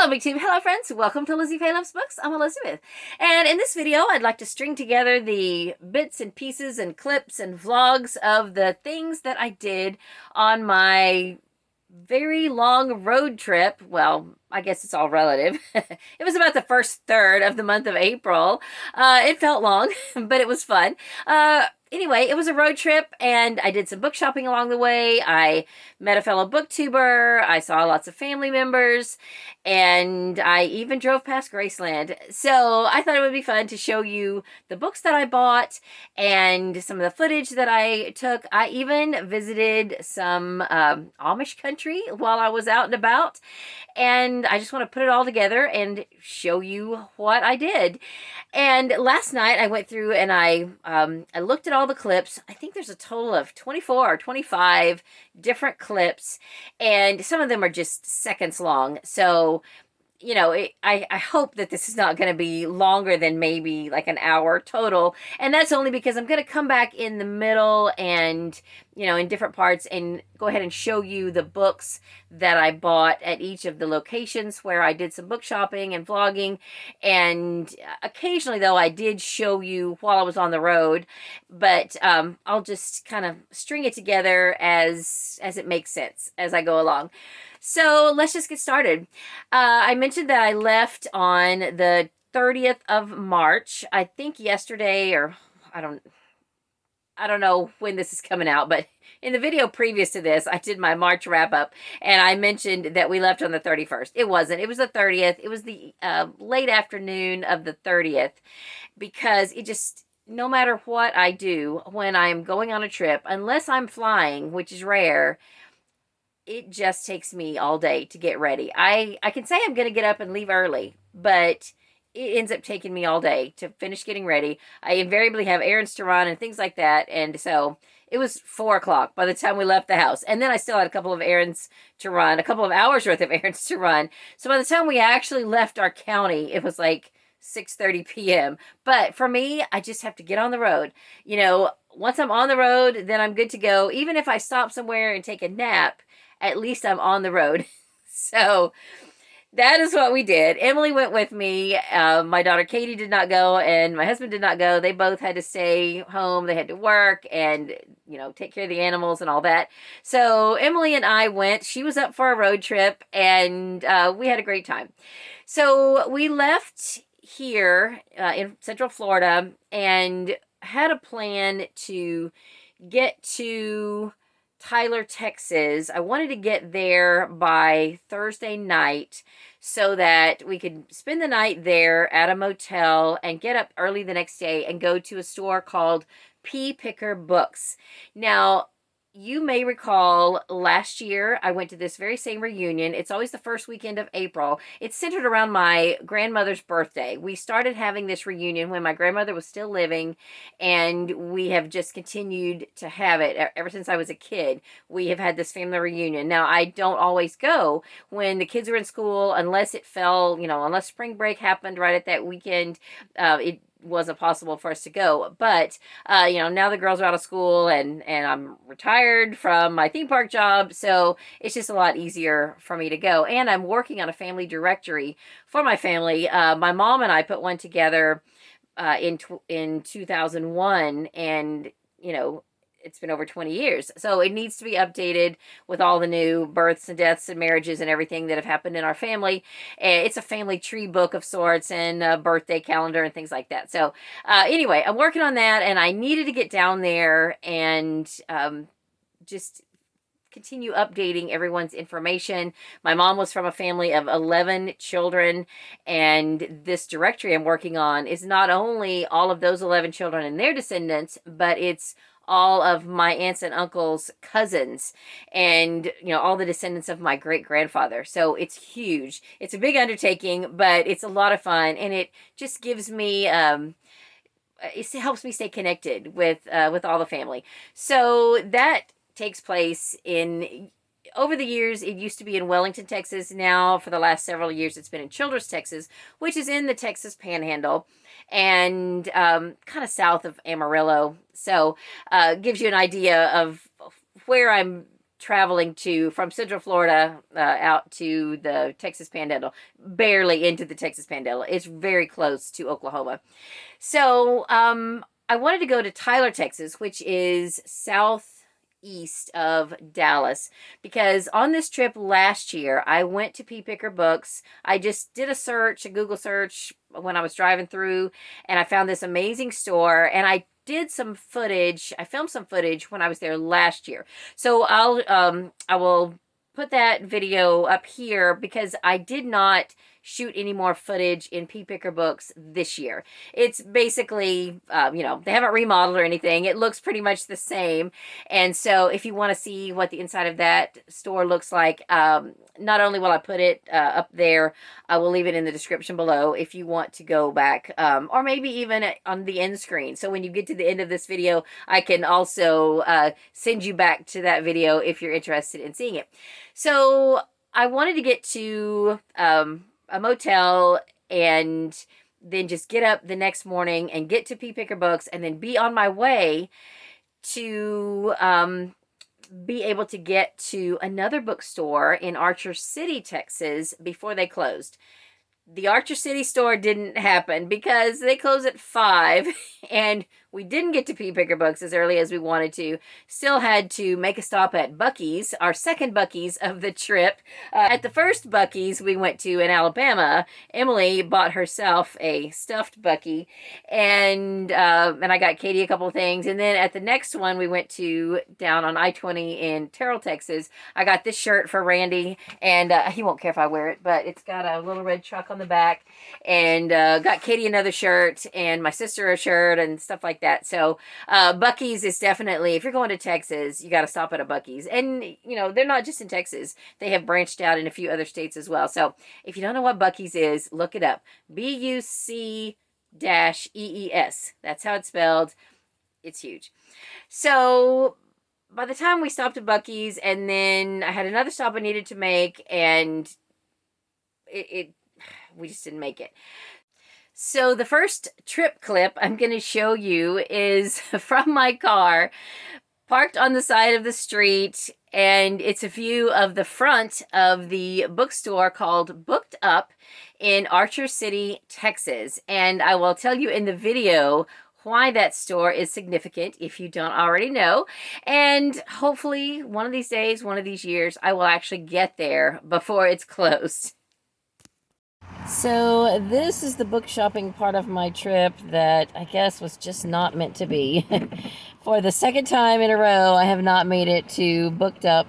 Hello BookTube, hello friends, welcome to Lizzie Faye Loves Books. I'm Elizabeth, and in this video I'd like to string together the bits and pieces and clips and vlogs of the things that I did on my very long road trip. Well, I guess it's all relative. It was about the first third of the month of April. It felt long, but it was fun. Anyway, it was a road trip, and I did some book shopping along the way. I met a fellow booktuber. I saw lots of family members, and I even drove past Graceland. So I thought it would be fun to show you the books that I bought and some of the footage that I took. I even visited some Amish country while I was out and about, and I just want to put it all together and show you what I did. And last night I went through and I looked at all the clips. I think there's a total of 24 or 25 different clips, and some of them are just seconds long. So, you know, I hope that this is not going to be longer than maybe like an hour total. And that's only because I'm going to come back in the middle and, you know, in different parts and go ahead and show you the books that I bought at each of the locations where I did some book shopping and vlogging. And occasionally, though, I did show you while I was on the road. But I'll just kind of string it together as it makes sense as I go along. So let's just get started. I mentioned that I left on the 30th of March. I think yesterday, or I don't know when this is coming out, but in the video previous to this, I did my March wrap up, and I mentioned that we left on the 31st. It wasn't. It was the 30th. It was the late afternoon of the 30th, because it just, no matter what I do when I'm going on a trip, unless I'm flying, which is rare, it just takes me all day to get ready. I can say I'm going to get up and leave early, but it ends up taking me all day to finish getting ready. I invariably have errands to run and things like that, and so it was 4 o'clock by the time we left the house. And then I still had a couple of errands to run, a couple of hours worth of errands to run. So by the time we actually left our county, it was like 6:30 p.m. But for me, I just have to get on the road. You know, once I'm on the road, then I'm good to go. Even if I stop somewhere and take a nap, at least I'm on the road. So that is what we did. Emily went with me. My daughter Katie did not go, and my husband did not go. They both had to stay home. They had to work and, you know, take care of the animals and all that. So Emily and I went. She was up for a road trip, and we had a great time. So we left here in Central Florida and had a plan to get to Tyler, Texas. I wanted to get there by Thursday night so that we could spend the night there at a motel and get up early the next day and go to a store called Pea Picker Books. Now, you may recall last year I went to this very same reunion. It's always the first weekend of April. It's centered around my grandmother's birthday. We started having this reunion when my grandmother was still living, and we have just continued to have it ever since I was a kid. We have had this family reunion. Now, I don't always go when the kids are in school unless it fell, you know, unless spring break happened right at that weekend. It wasn't possible for us to go, but you know, now the girls are out of school and I'm retired from my theme park job, so it's just a lot easier for me to go. And I'm working on a family directory for my family. My mom and I put one together in 2001, and you know, it's been over 20 years. So it needs to be updated with all the new births and deaths and marriages and everything that have happened in our family. It's a family tree book of sorts and a birthday calendar and things like that. So anyway, I'm working on that, and I needed to get down there and just continue updating everyone's information. My mom was from a family of 11 children, and this directory I'm working on is not only all of those 11 children and their descendants, but it's all of my aunts and uncles' cousins, and, you know, all the descendants of my great-grandfather. So it's huge. It's a big undertaking, but it's a lot of fun, and it just gives me, it helps me stay connected with all the family. So that takes place in, over the years, it used to be in Wellington, Texas. Now, for the last several years, it's been in Childress, Texas, which is in the Texas Panhandle and kind of south of Amarillo. So gives you an idea of where I'm traveling from Central Florida out to the Texas Panhandle, barely into the Texas Panhandle. It's very close to Oklahoma. So I wanted to go to Tyler, Texas, which is southeast of Dallas, because on this trip last year, I went to Pea Picker Books. I just did a Google search when I was driving through, and I found this amazing store, and I filmed some footage when I was there last year. So I will put that video up here because I did not shoot any more footage in Pea Picker Books this year. It's basically, they haven't remodeled or anything. It looks pretty much the same. And so if you want to see what the inside of that store looks like, not only will I put it up there, I will leave it in the description below if you want to go back, or maybe even on the end screen. So when you get to the end of this video, I can also send you back to that video if you're interested in seeing it. So I wanted to get to a motel and then just get up the next morning and get to Pea Picker Books and then be on my way to be able to get to another bookstore in Archer City, Texas before they closed. The Archer City store didn't happen because they close at 5 and we didn't get to Pea Picker Books as early as we wanted to. Still had to make a stop at Buc-ee's, our second Buc-ee's of the trip. At the first Buc-ee's we went to in Alabama, Emily bought herself a stuffed Buc-ee, and I got Katie a couple of things. And then at the next one we went to down on I-20 in Terrell, Texas. I got this shirt for Randy, and he won't care if I wear it, but it's got a little red truck on the back. And got Katie another shirt and my sister a shirt and stuff like that. So Buc-ee's is definitely, if you're going to Texas, you got to stop at a Buc-ee's. And they're not just in Texas, they have branched out in a few other states as well. So if you don't know what Buc-ee's is, look it up. Buc-ees, that's how it's spelled. It's huge. So by the time we stopped at Buc-ee's, and then I had another stop I needed to make, and we just didn't make it. So the first trip clip I'm going to show you is from my car, parked on the side of the street, and it's a view of the front of the bookstore called Booked Up in Archer City, Texas. And I will tell you in the video why that store is significant if you don't already know. And hopefully one of these days, one of these years, I will actually get there before it's closed. So this is the book shopping part of my trip that I guess was just not meant to be. For the second time in a row, I have not made it to Booked Up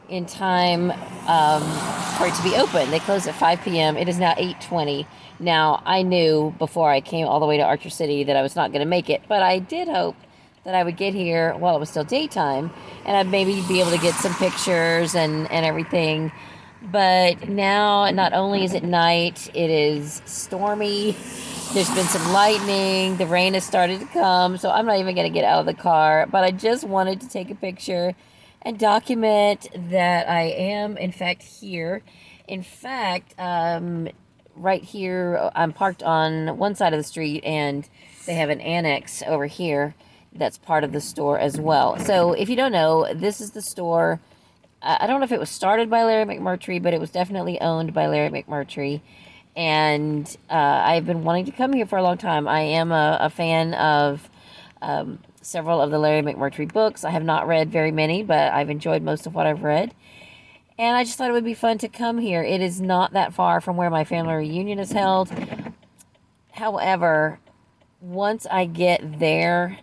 in time for it to be open. They close at 5 p.m. It is now 8:20. Now, I knew before I came all the way to Archer City that I was not going to make it, but I did hope that I would get here while it was still daytime, and I'd maybe be able to get some pictures and everything. But now, not only is it night, it is stormy. There's been some lightning. The rain has started to come, so I'm not even going to get out of the car. But I just wanted to take a picture and document that I am, in fact, here. In fact, right here, I'm parked on one side of the street, and they have an annex over here that's part of the store as well. So if you don't know, this is the store. I don't know if it was started by Larry McMurtry, but it was definitely owned by Larry McMurtry. And I've been wanting to come here for a long time. I am a fan of several of the Larry McMurtry books. I have not read very many, but I've enjoyed most of what I've read. And I just thought it would be fun to come here. It is not that far from where my family reunion is held. However, once I get there,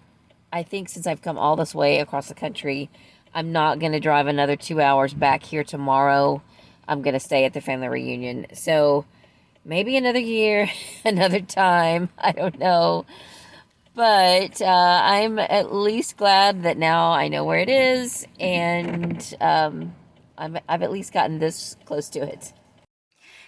I think since I've come all this way across the country, I'm not going to drive another 2 hours back here tomorrow. I'm going to stay at the family reunion. So maybe another year, another time. I don't know. But I'm at least glad that now I know where it is. And I've at least gotten this close to it.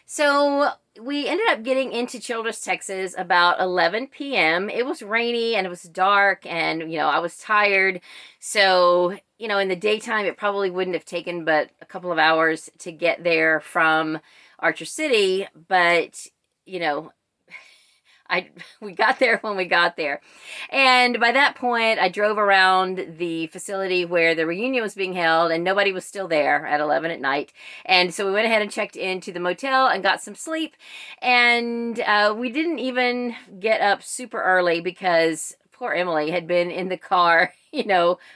So we ended up getting into Childress, Texas about 11 p.m. It was rainy and it was dark and, I was tired. So, in the daytime, it probably wouldn't have taken but a couple of hours to get there from Archer City. But, We got there when we got there. And by that point, I drove around the facility where the reunion was being held, and nobody was still there at 11 at night. And so we went ahead and checked into the motel and got some sleep. And we didn't even get up super early because poor Emily had been in the car,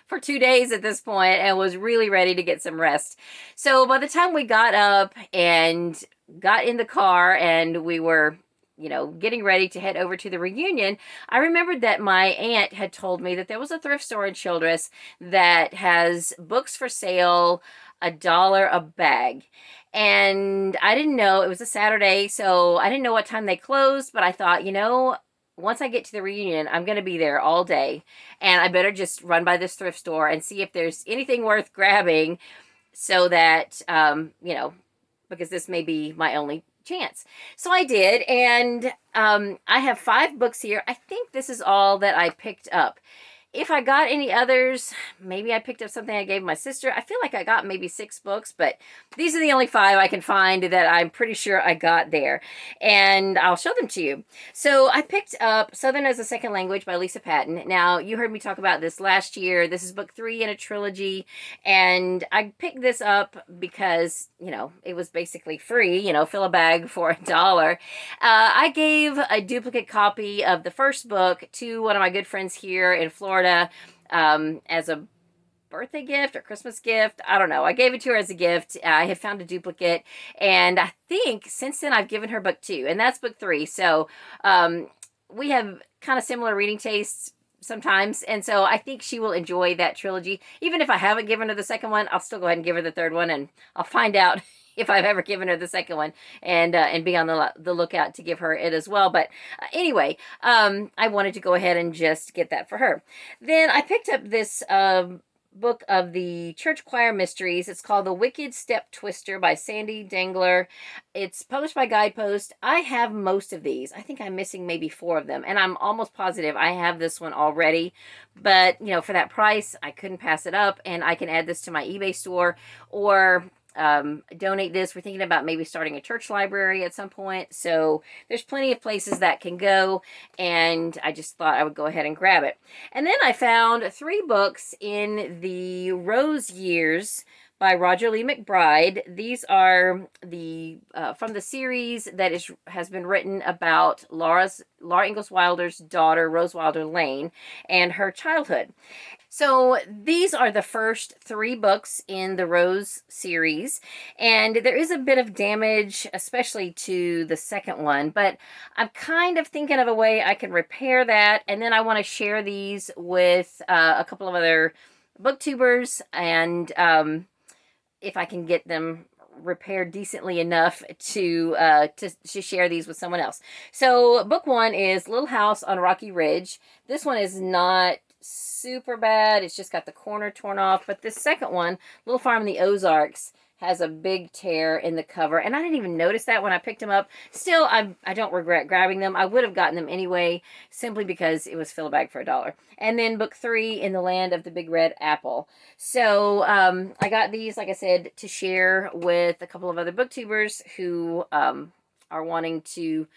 for 2 days at this point and was really ready to get some rest. So by the time we got up and got in the car and we were getting ready to head over to the reunion, I remembered that my aunt had told me that there was a thrift store in Childress that has books for sale, $1 a bag. And I didn't know, it was a Saturday, so I didn't know what time they closed, but I thought, once I get to the reunion, I'm going to be there all day, and I better just run by this thrift store and see if there's anything worth grabbing so that, because this may be my only chance. So I did, and I have 5 books here. I think this is all that I picked up. If I got any others, maybe I picked up something I gave my sister. I feel like I got maybe 6 books, but these are the only 5 I can find that I'm pretty sure I got there. And I'll show them to you. So I picked up Southern as a Second Language by Lisa Patton. Now, you heard me talk about this last year. This is book 3 in a trilogy. And I picked this up because, it was basically free, fill a bag for $1. I gave a duplicate copy of the first book to one of my good friends here in Florida as a birthday gift or Christmas gift. I don't know. I gave it to her as a gift. I had found a duplicate, and I think since then I've given her book 2, and that's book 3. So we have kind of similar reading tastes sometimes, and so I think she will enjoy that trilogy. Even if I haven't given her the second one, I'll still go ahead and give her the third one, and I'll find out if I've ever given her the second one, and be on the lookout to give her it as well. But anyway, I wanted to go ahead and just get that for her. Then I picked up this book of the church choir mysteries. It's called The Wicked Step Twister by Sandy Dangler. It's published by Guidepost. I have most of these. I think I'm missing maybe 4 of them, and I'm almost positive I have this one already. But, for that price, I couldn't pass it up, and I can add this to my eBay store or donate this. We're thinking about maybe starting a church library at some point, so there's plenty of places that can go, and I just thought I would go ahead and grab it. And then I found 3 books in the Rose Years by Roger Lee McBride. These are the from the series that has been written about Laura Ingalls Wilder's daughter, Rose Wilder Lane, and her childhood. So these are the first 3 books in the Rose series, and there is a bit of damage, especially to the second one, but I'm kind of thinking of a way I can repair that, and then I want to share these with a couple of other booktubers, and if I can get them repaired decently enough to share these with someone else. So book 1 is Little House on Rocky Ridge. This one is not super bad. It's just got the corner torn off. But this second one, Little Farm in the Ozarks, has a big tear in the cover, and I didn't even notice that when I picked them up. Still, I don't regret grabbing them. I would have gotten them anyway, simply because it was fill a bag for $1. And then book 3, In the Land of the Big Red Apple. So I got these, like I said, to share with a couple of other booktubers who are wanting to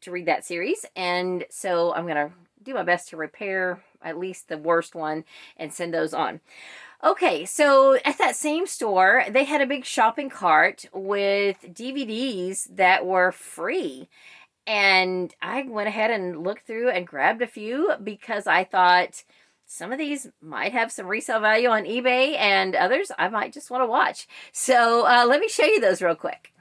read that series, and so I'm gonna do my best to repair at least the worst one and send those on. Okay, so at that same store, they had a big shopping cart with DVDs that were free. And I went ahead and looked through and grabbed a few because I thought some of these might have some resale value on eBay, and others I might just want to watch. So let me show you those real quick.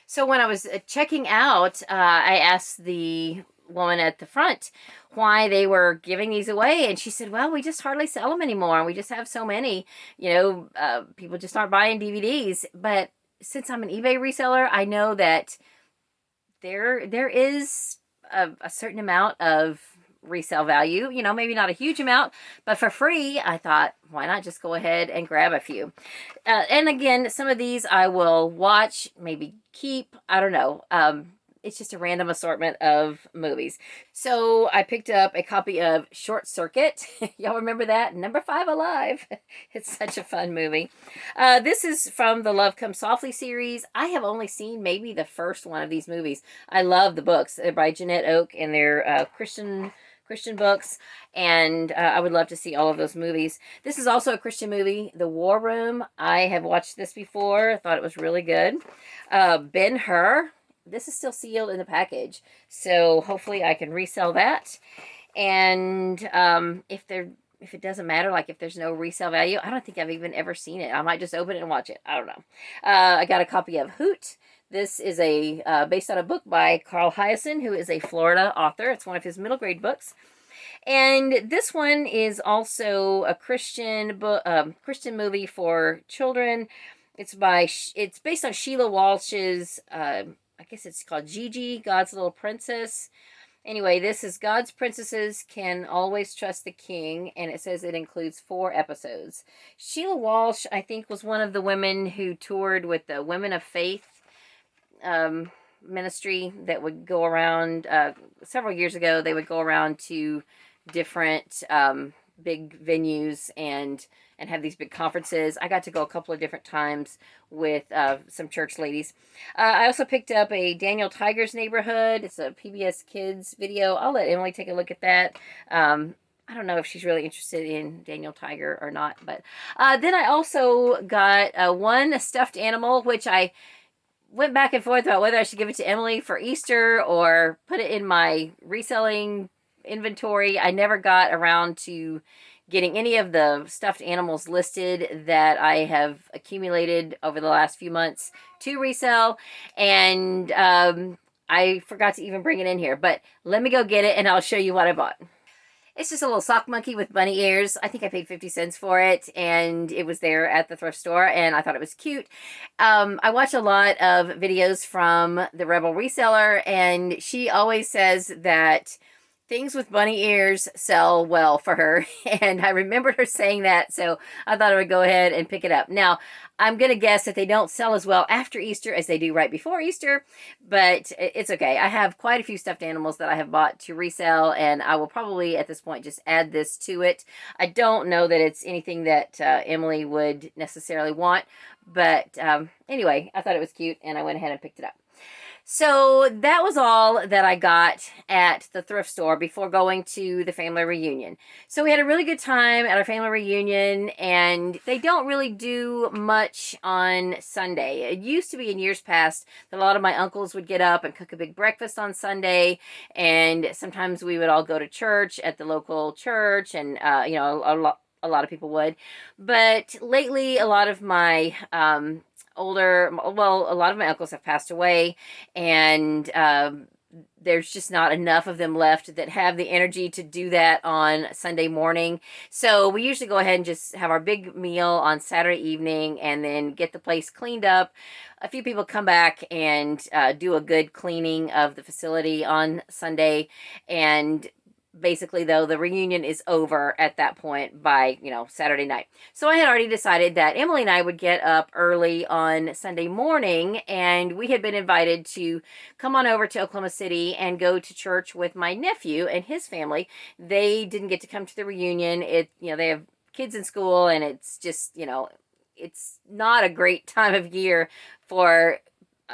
So when I was checking out, I asked the woman at the front why they were giving these away, and she said, well, we just hardly sell them anymore. We just have so many, people just aren't buying DVDs. But since I'm an eBay reseller, I know that there is a certain amount of resale value, maybe not a huge amount, but for free, I thought, why not just go ahead and grab a few? And again, some of these I will watch, maybe keep, I don't know. it's just a random assortment of movies. So I picked up a copy of Short Circuit. Y'all remember that? Number 5 Alive. It's such a fun movie. This is from the Love Comes Softly series. I have only seen maybe the first one of these movies. I love the books. They're by Jeanette Oak, and they're Christian books, and I would love to see all of those movies. This is also a Christian movie, The War Room. I have watched this before. Thought it was really good. Ben-Hur. This is still sealed in the package, so hopefully I can resell that. And if it doesn't matter, like if there's no resale value, I don't think I've even ever seen it. I might just open it and watch it. I don't know. I got a copy of Hoot. This is based on a book by Carl Hyacin, who is a Florida author. It's one of his middle grade books. And this one is also a Christian Christian movie for children. It's based on Sheila Walsh's, I guess it's called Gigi, God's Little Princess. Anyway, this is God's Princesses Can Always Trust the King, and it says it includes 4 episodes. Sheila Walsh, I think, was one of the women who toured with the Women of Faith ministry that would go around, several years ago, they would go around to different big venues and have these big conferences. I got to go a couple of different times with some church ladies. I also picked up a Daniel Tiger's Neighborhood. It's a PBS Kids video. I'll let Emily take a look at that. I don't know if she's really interested in Daniel Tiger or not. But then I also got one stuffed animal, which I went back and forth about whether I should give it to Emily for Easter or put it in my reselling inventory. I never got around to getting any of the stuffed animals listed that I have accumulated over the last few months to resell, and I forgot to even bring it in here, but let me go get it and I'll show you what I bought. It's just a little sock monkey with bunny ears. I think I paid 50 cents for it, and it was there at the thrift store, and I thought it was cute. I watch a lot of videos from the Rebel reseller, and she always says that things with bunny ears sell well for her, and I remembered her saying that, so I thought I would go ahead and pick it up. Now, I'm going to guess that they don't sell as well after Easter as they do right before Easter, but it's okay. I have quite a few stuffed animals that I have bought to resell, and I will probably, at this point, just add this to it. I don't know that it's anything that Emily would necessarily want, but anyway, I thought it was cute, and I went ahead and picked it up. So that was all that I got at the thrift store before going to the family reunion. So we had a really good time at our family reunion, and they don't really do much on Sunday. It used to be in years past that a lot of my uncles would get up and cook a big breakfast on Sunday, and sometimes we would all go to church at the local church, and you know, a lot of people would. But lately, a lot of my a lot of my uncles have passed away, and there's just not enough of them left that have the energy to do that on Sunday morning. So we usually go ahead and just have our big meal on Saturday evening and then get the place cleaned up. A few people come back and do a good cleaning of the facility on Sunday, and basically, though, the reunion is over at that point by, Saturday night. So I had already decided that Emily and I would get up early on Sunday morning, and we had been invited to come on over to Oklahoma City and go to church with my nephew and his family. They didn't get to come to the reunion. They have kids in school, and it's just, it's not a great time of year for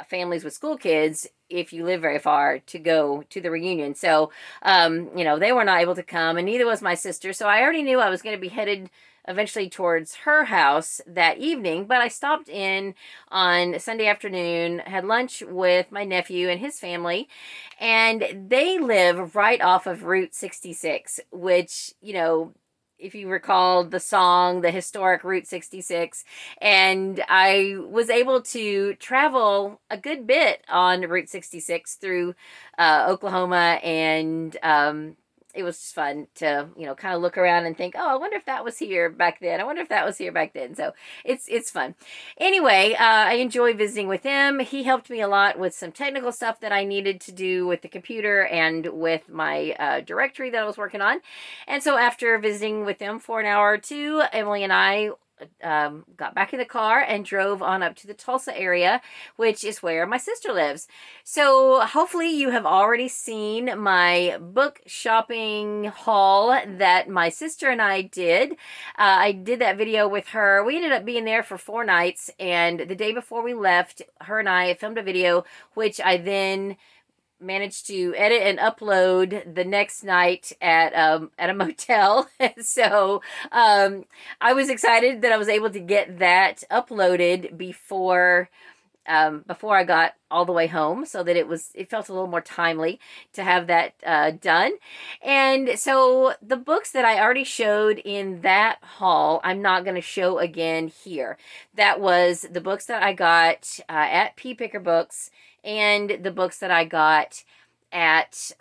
families with school kids if you live very far to go to the reunion. So, they were not able to come, and neither was my sister. So I already knew I was going to be headed eventually towards her house that evening, but I stopped in on Sunday afternoon, had lunch with my nephew and his family, and they live right off of Route 66, which, if you recall the song, the historic Route 66, and I was able to travel a good bit on Route 66 through Oklahoma, and it was just fun to, kind of look around and think, oh, I wonder if that was here back then. I wonder if that was here back then. So it's fun. Anyway, I enjoy visiting with him. He helped me a lot with some technical stuff that I needed to do with the computer and with my directory that I was working on. And so after visiting with him for an hour or two, Emily and I got back in the car and drove on up to the Tulsa area, which is where my sister lives. So hopefully you have already seen my book shopping haul that my sister and I did. I did that video with her. We ended up being there for 4 nights, and the day before we left, her and I filmed a video, which I then managed to edit and upload the next night at a motel. So I was excited that I was able to get that uploaded before I got all the way home, so that it felt a little more timely to have that done. And so the books that I already showed in that haul, I'm not going to show again here. That was the books that I got at Pea Picker Books, and the books that I got at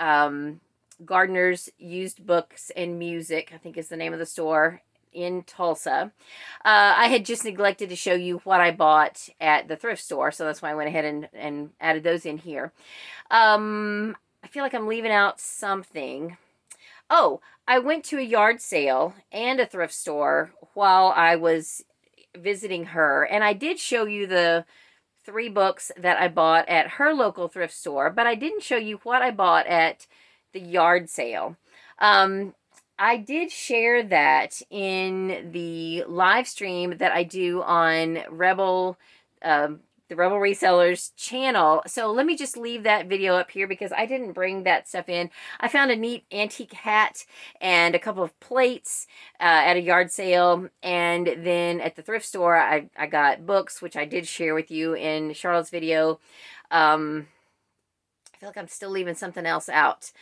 Gardner's Used Books and Music, I think is the name of the store, in Tulsa. I had just neglected to show you what I bought at the thrift store, so that's why I went ahead and added those in here. I feel like I'm leaving out something. Oh, I went to a yard sale and a thrift store while I was visiting her, and I did show you the 3 books that I bought at her local thrift store, but I didn't show you what I bought at the yard sale. I did share that in the live stream that I do on the Rebel Resellers channel. So let me just leave that video up here because I didn't bring that stuff in. I found a neat antique hat and a couple of plates at a yard sale. And then at the thrift store, I got books, which I did share with you in Charlotte's video. I feel like I'm still leaving something else out.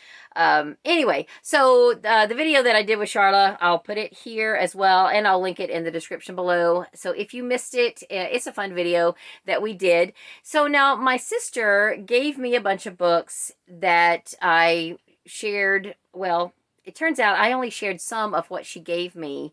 Anyway, so the video that I did with Charlotte, I'll put it here as well, and I'll link it in the description below. So if you missed it, it's a fun video that we did. So now my sister gave me a bunch of books that I shared. Well, it turns out I only shared some of what she gave me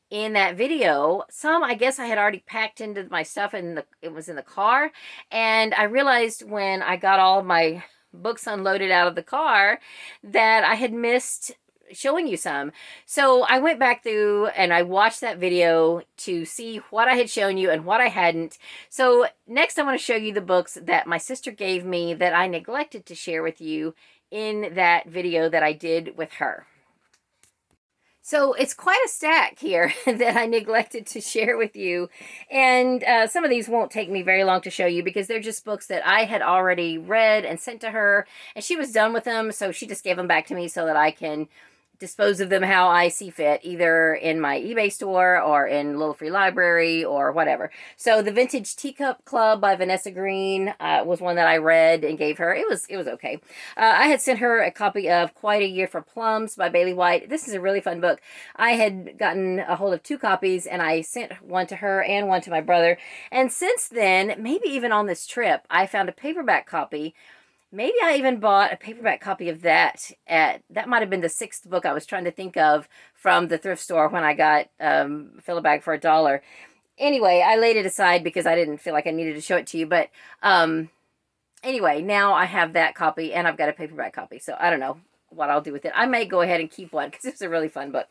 in that video. Some, I guess I had already packed into my stuff, and it was in the car. And I realized when I got all of my books unloaded out of the car that I had missed showing you some. So I went back through and I watched that video to see what I had shown you and what I hadn't. So next I want to show you the books that my sister gave me that I neglected to share with you in that video that I did with her. So it's quite a stack here that I neglected to share with you. And some of these won't take me very long to show you because they're just books that I had already read and sent to her. And she was done with them, so she just gave them back to me so that I can dispose of them how I see fit, either in my eBay store or in Little Free Library or whatever. So the Vintage Teacup Club by Vanessa Green was one that I read and gave her. It was okay. I had sent her a copy of Quite a Year for Plums by Bailey White. This is a really fun book. I had gotten a hold of 2 copies, and I sent one to her and one to my brother. And since then, maybe even on this trip, I found a paperback copy. Maybe I even bought a paperback copy of that that might have been the 6th book I was trying to think of from the thrift store when I got fill a bag for $1. Anyway, I laid it aside because I didn't feel like I needed to show it to you. But anyway, now I have that copy and I've got a paperback copy. So I don't know what I'll do with it. I may go ahead and keep one because it's a really fun book.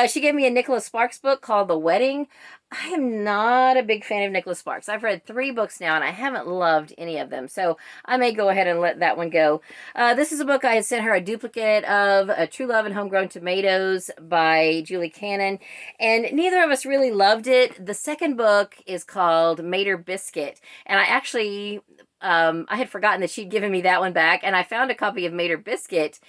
She gave me a Nicholas Sparks book called The Wedding. I am not a big fan of Nicholas Sparks. I've read 3 books now and I haven't loved any of them. So I may go ahead and let that one go. This is a book I had sent her a duplicate of, True Love and Homegrown Tomatoes by Julie Cannon. And neither of us really loved it. The second book is called Mater Biscuit. And I actually I had forgotten that she'd given me that one back, and I found a copy of Mater Biscuit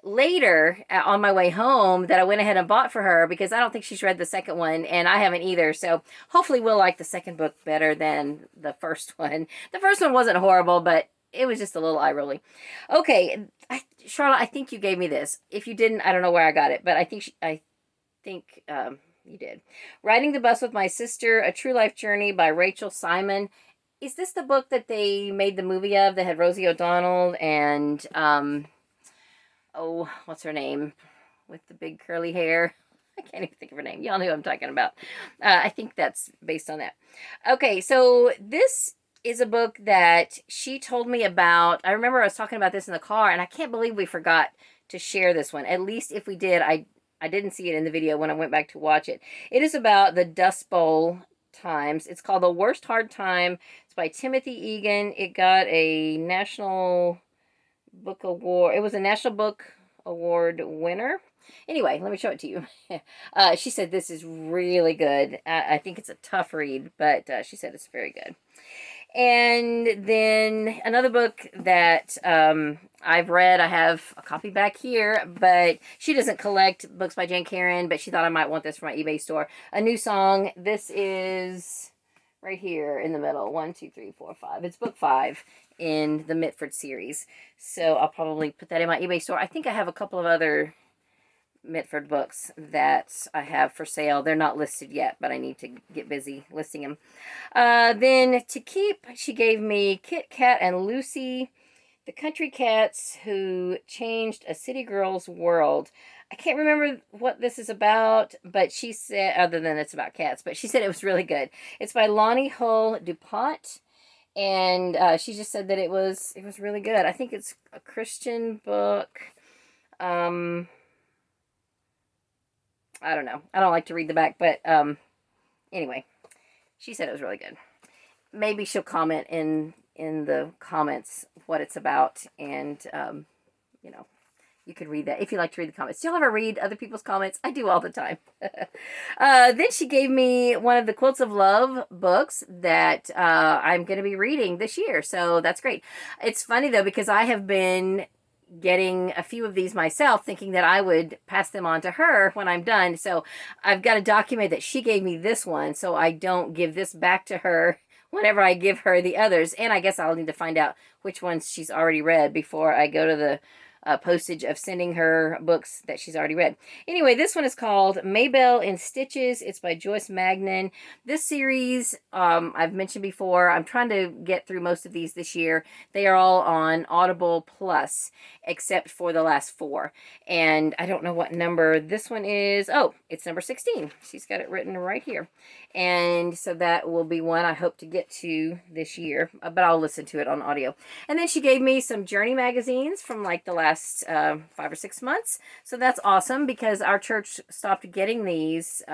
later on my way home that I went ahead and bought for her because I don't think she's read the second one, and I haven't either. So hopefully we'll like the second book better than the first one. The first one wasn't horrible, but it was just a little eye-rolling. Okay, Charlotte, I think you gave me this. If you didn't, I don't know where I got it, but I think you did. Riding the Bus with My Sister, A True Life Journey by Rachel Simon. Is this the book that they made the movie of that had Rosie O'Donnell and, oh, what's her name? With the big curly hair. I can't even think of her name. Y'all know who I'm talking about. I think that's based on that. Okay, so this is a book that she told me about. I remember I was talking about this in the car, and I can't believe we forgot to share this one. At least if we did, I I didn't see it in the video when I went back to watch it. It is about the Dust Bowl times. It's called The Worst Hard Time. It's by Timothy Egan. It got a National Book Award. It was a National Book Award winner. Anyway, let me show it to you. She said this is really good. I think it's a tough read, but she said it's very good. And then another book that I've read, I have a copy back here, but she doesn't collect books by Jane Karen, but she thought I might want this for my eBay store. A New Song. This is right here in the middle. 1, 2, 3, 4, 5. It's book 5 in the Mitford series. So I'll probably put that in my eBay store. I think I have a couple of other Mitford books that I have for sale. They're not listed yet, but I need to get busy listing them. Then to keep, she gave me Kit Kat and Lucy, the country cats who changed a city girl's world. I can't remember what this is about, but she said, other than it's about cats, but she said it was really good. It's by Lonnie Hull DuPont, and she just said that it was really good. I think it's a Christian book. I don't know. I don't like to read the back, but anyway, she said it was really good. Maybe she'll comment in the comments what it's about, and you know, you could read that if you like to read the comments. Do y'all ever read other people's comments? I do all the time. Then she gave me one of the Quilts of Love books that I'm going to be reading this year, so that's great. It's funny though, because I have been getting a few of these myself, thinking that I would pass them on to her when I'm done. So I've got to document that she gave me this one, so I don't give this back to her whenever I give her the others. And I guess I'll need to find out which ones she's already read before I go to the postage of sending her books that she's already read. Anyway, this one is called Maybelle in Stitches. It's by Joyce Magnan. This series, I've mentioned before, I'm trying to get through most of these this year. They are all on Audible Plus, except for the last 4. And I don't know what number this one is. Oh, it's number 16. She's got it written right here. And so that will be one I hope to get to this year, but I'll listen to it on audio. And then she gave me some Journey magazines from like the last 5 or 6 months. So that's awesome, because our church stopped getting these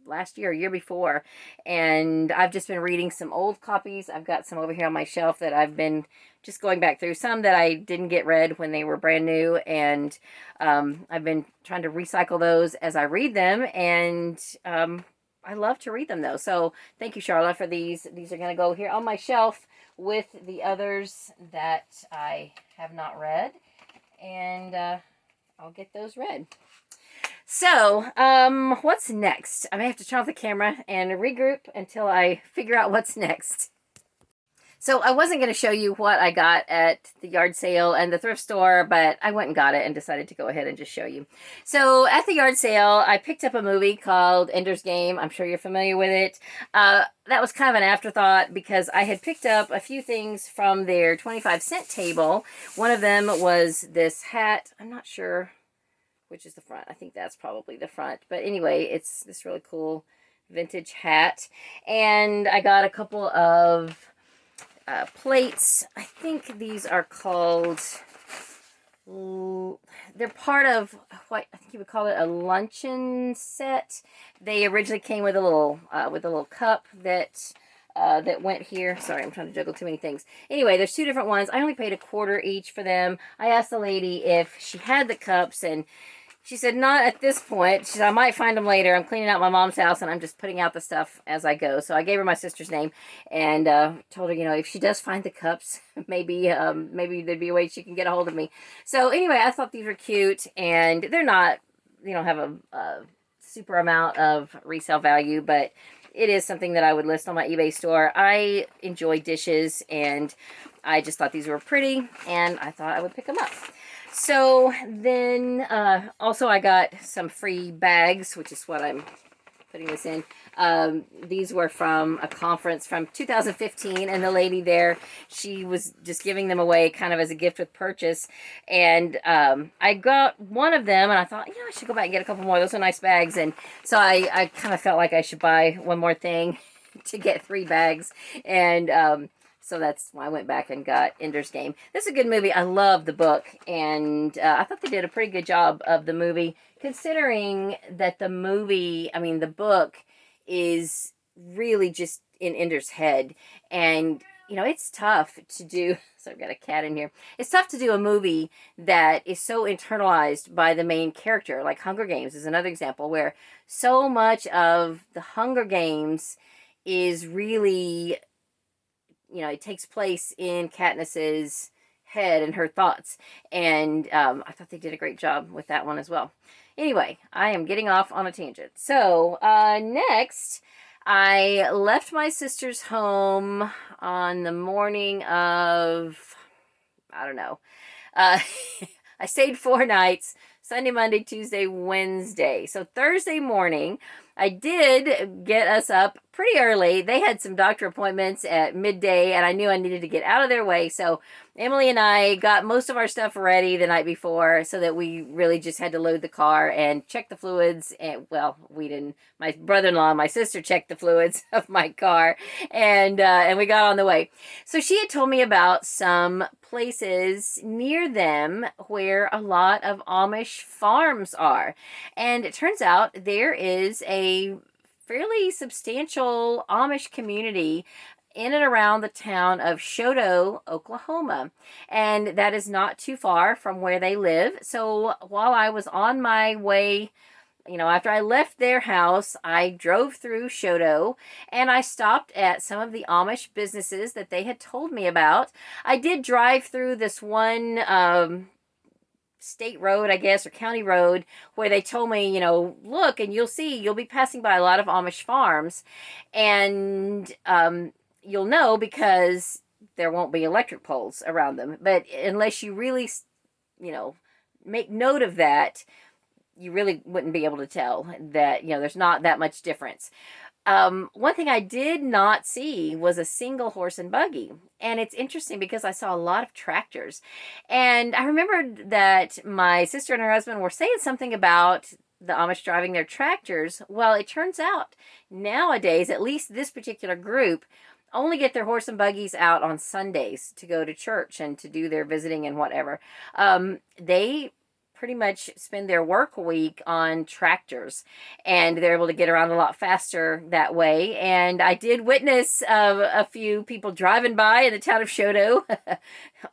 last year, year before. And I've just been reading some old copies. I've got some over here on my shelf that I've been just going back through. Some that I didn't get read when they were brand new. And I've been trying to recycle those as I read them. And I love to read them though. So thank you, Charlotte, for these. These are going to go here on my shelf with the others that I have not read. And I'll get those read. So, what's next? I may have to turn off the camera and regroup until I figure out what's next. So I wasn't going to show you what I got at the yard sale and the thrift store, but I went and got it and decided to go ahead and just show you. So at the yard sale, I picked up a movie called Ender's Game. I'm sure you're familiar with it. That was kind of an afterthought, because I had picked up a few things from their 25-cent table. One of them was this hat. I'm not sure which is the front. I think that's probably the front. But anyway, it's this really cool vintage hat. And I got a couple of plates. I think these are called, they're part of what I think you would call it a luncheon set. They originally came with a little cup that that went here. Sorry, I'm trying to juggle too many things. Anyway, there's 2 different ones. I only paid $0.25 each for them. I asked the lady if she had the cups, and she said, not at this point. She said, I might find them later. I'm cleaning out my mom's house, and I'm just putting out the stuff as I go. So I gave her my sister's name and told her, you know, if she does find the cups, maybe there'd be a way she can get a hold of me. So anyway, I thought these were cute, and they're not, they don't have a super amount of resale value, but it is something that I would list on my eBay store. I enjoy dishes, and I just thought these were pretty, and I thought I would pick them up. So then also I got some free bags, which is what I'm putting this in. These were from a conference from 2015, and the lady there, she was just giving them away kind of as a gift with purchase. And I got one of them, and I thought, you know, I should go back and get a couple more. Those are nice bags. And so I kind of felt like I should buy one more thing to get 3 bags. And So that's why I went back and got Ender's Game. This is a good movie. I love the book, and I thought they did a pretty good job of the movie, considering that the movie, I mean, the book is really just in Ender's head. And, you know, it's tough to do. So I've got a cat in here. It's tough to do a movie that is so internalized by the main character. Like Hunger Games is another example where so much of the Hunger Games is really, you know, it takes place in Katniss's head and her thoughts. And I thought they did a great job with that one as well. Anyway, I am getting off on a tangent. So next, I left my sister's home on the morning of, I don't know, I stayed 4 nights, Sunday, Monday, Tuesday, Wednesday. So Thursday morning, I did get us up pretty early. They had some doctor appointments at midday, and I knew I needed to get out of their way. So Emily and I got most of our stuff ready the night before so that we really just had to load the car and check the fluids. And, well, we didn't. My brother-in-law and my sister checked the fluids of my car, and we got on the way. So she had told me about some places near them where a lot of Amish farms are. And it turns out there is a fairly substantial Amish community in and around the town of Choteau, Oklahoma. And that is not too far from where they live. So while I was on my way, you know, after I left their house, I drove through Choteau and I stopped at some of the Amish businesses that they had told me about. I did drive through this one state road, I guess, or county road, where they told me, you know, look, and you'll be passing by a lot of Amish farms, and you'll know because there won't be electric poles around them. But unless you really, you know, make note of that, you really wouldn't be able to tell that, you know, there's not that much difference. One thing I did not see was a single horse and buggy. And it's interesting because I saw a lot of tractors. And I remembered that my sister and her husband were saying something about the Amish driving their tractors. Well, it turns out nowadays, at least this particular group, only get their horse and buggies out on Sundays to go to church and to do their visiting and whatever. They pretty much spend their work week on tractors, and they're able to get around a lot faster that way. And I did witness a few people driving by in the town of Choteau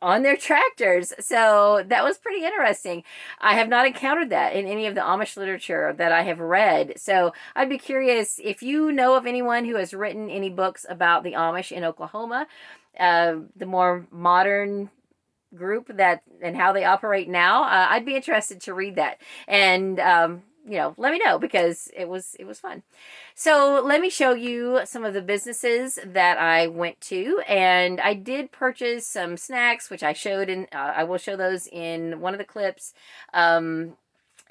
on their tractors, so that was pretty interesting. I have not encountered that in any of the Amish literature that I have read, so I'd be curious if you know of anyone who has written any books about the Amish in Oklahoma, the more modern group that and how they operate now. I'd be interested to read that, and you know, let me know, because it was fun. So let me show you some of the businesses that I went to, and I did purchase some snacks, which I showed in I will show those in one of the clips, and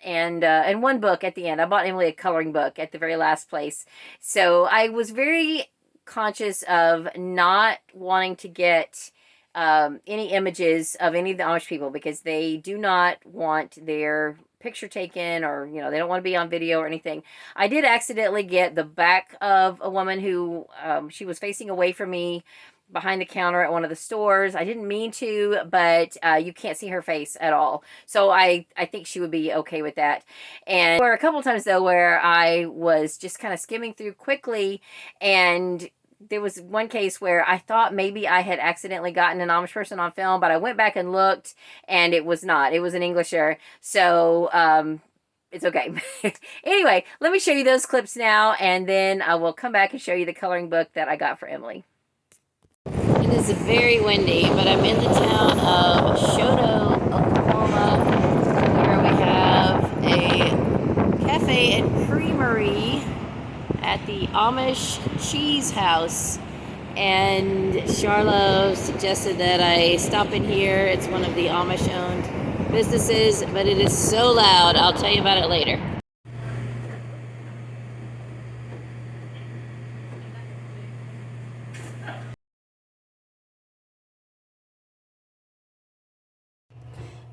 one book at the end. I bought Emily a coloring book at the very last place. So I was very conscious of not wanting to get any images of any of the Amish people, because they do not want their picture taken, or, you know, they don't want to be on video or anything. I did accidentally get the back of a woman who, she was facing away from me behind the counter at one of the stores. I didn't mean to, but you can't see her face at all. So I think she would be okay with that. And there were a couple times, though, where I was just kind of skimming through quickly, and there was one case where I thought maybe I had accidentally gotten an Amish person on film, but I went back and looked, and it was not. It was an Englisher, so it's okay. Anyway, let me show you those clips now, and then I will come back and show you the coloring book that I got for Emily. It is very windy, but I'm in the town of Choteau, Oklahoma, where we have a cafe and creamery at the Amish Cheese House, and Charlo suggested that I stop in here. It's one of the Amish owned businesses, but it is so loud. I'll tell you about it later.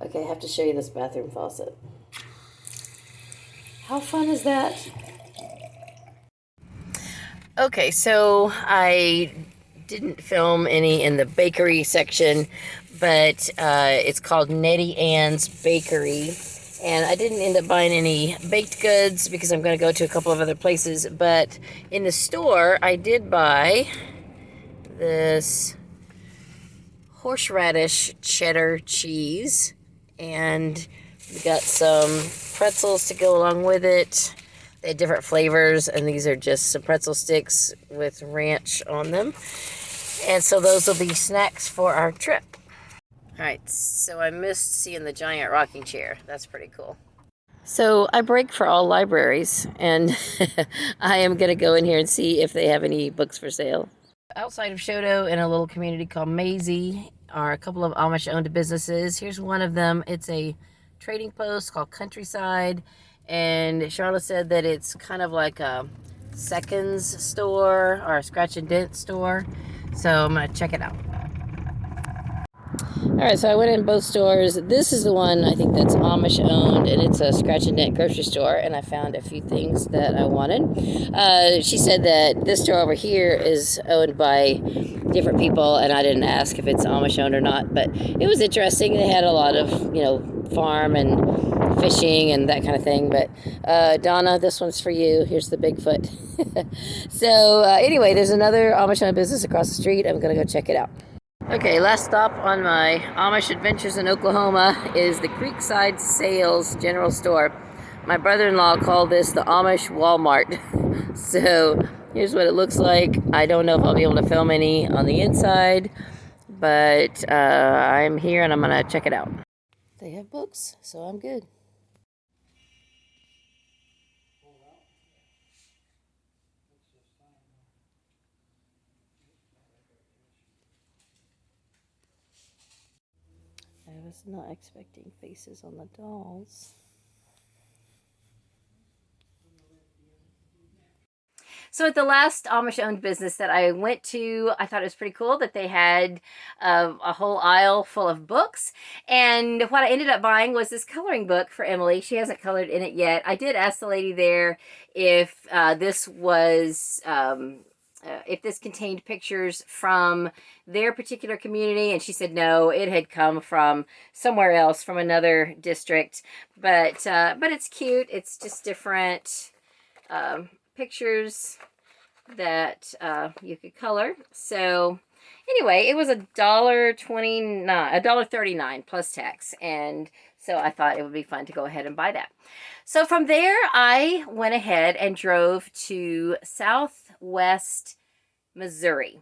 Okay, I have to show you this bathroom faucet. How fun is that? Okay, so I didn't film any in the bakery section, but it's called Nettie Ann's Bakery. And I didn't end up buying any baked goods because I'm going to go to a couple of other places. But in the store, I did buy this horseradish cheddar cheese. And we got some pretzels to go along with it. They had different flavors, and these are just some pretzel sticks with ranch on them. And so those will be snacks for our trip. Alright, so I missed seeing the giant rocking chair. That's pretty cool. So I break for all libraries, and I am going to go in here and see if they have any books for sale. Outside of Shodo, in a little community called Maisie, are a couple of Amish-owned businesses. Here's one of them. It's a trading post called Countryside, and Charlotte said that it's kind of like a seconds store or a scratch and dent store. So I'm going to check it out. Alright, so I went in both stores. This is the one I think that's Amish owned, and it's a scratch and dent grocery store, and I found a few things that I wanted. She said that this store over here is owned by different people, and I didn't ask if it's Amish owned or not, but it was interesting. They had a lot of, farm and fishing and that kind of thing. But Donna, this one's for you. Here's the Bigfoot. So anyway, there's another Amish owned business across the street. I'm going to go check it out. Okay, last stop on my Amish adventures in Oklahoma is the Creekside Sales General Store. My brother-in-law called this the Amish Walmart. So here's what it looks like. I don't know if I'll be able to film any on the inside, but I'm here and I'm going to check it out. They have books, so I'm good. I was not expecting faces on the dolls. So at the last Amish-owned business that I went to, I thought it was pretty cool that they had a whole aisle full of books. And what I ended up buying was this coloring book for Emily. She hasn't colored in it yet. I did ask the lady there if this was... if this contained pictures from their particular community, and she said no, it had come from somewhere else, from another district. But it's cute. It's just different pictures that you could color. So anyway, it was $1.39 plus tax, and so I thought it would be fun to go ahead and buy that. So from there, I went ahead and drove to Southwest Missouri.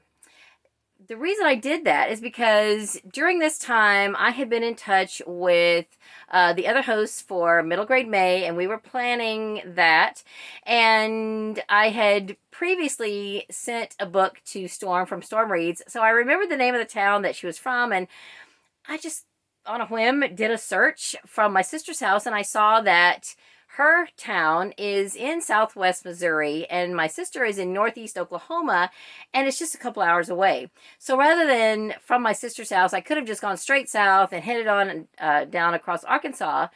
The reason I did that is because during this time, I had been in touch with the other hosts for Middle Grade May, and we were planning that. And I had previously sent a book to Storm from Storm Reads, so I remembered the name of the town that she was from, and I just, on a whim, did a search from my sister's house, and I saw that her town is in Southwest Missouri, and my sister is in Northeast Oklahoma, and it's just a couple hours away. So rather than from my sister's house, I could have just gone straight south and headed on down across Arkansas.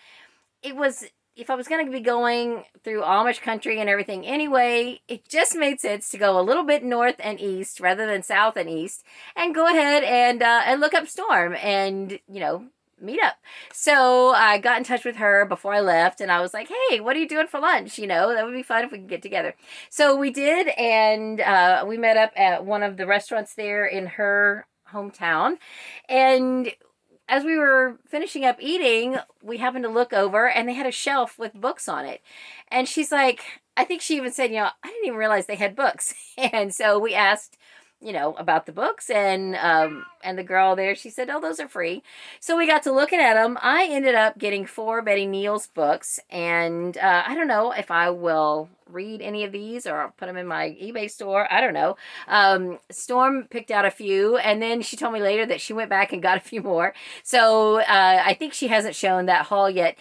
It was, if I was going to be going through Amish country and everything anyway, it just made sense to go a little bit north and east rather than south and east, and go ahead and look up Storm and, meet up. So I got in touch with her before I left, and I was like, hey, what are you doing for lunch? That would be fun if we could get together. So we did, and we met up at one of the restaurants there in her hometown. And as we were finishing up eating, we happened to look over, and they had a shelf with books on it. And she's like, I think she even said, I didn't even realize they had books. And so we asked, about the books, and the girl there, she said, oh, those are free. So we got to looking at them. I ended up getting 4 Betty Neal's books, and I don't know if I will read any of these or I'll put them in my eBay store. I don't know. Storm picked out a few, and then she told me later that she went back and got a few more. So I think she hasn't shown that haul yet.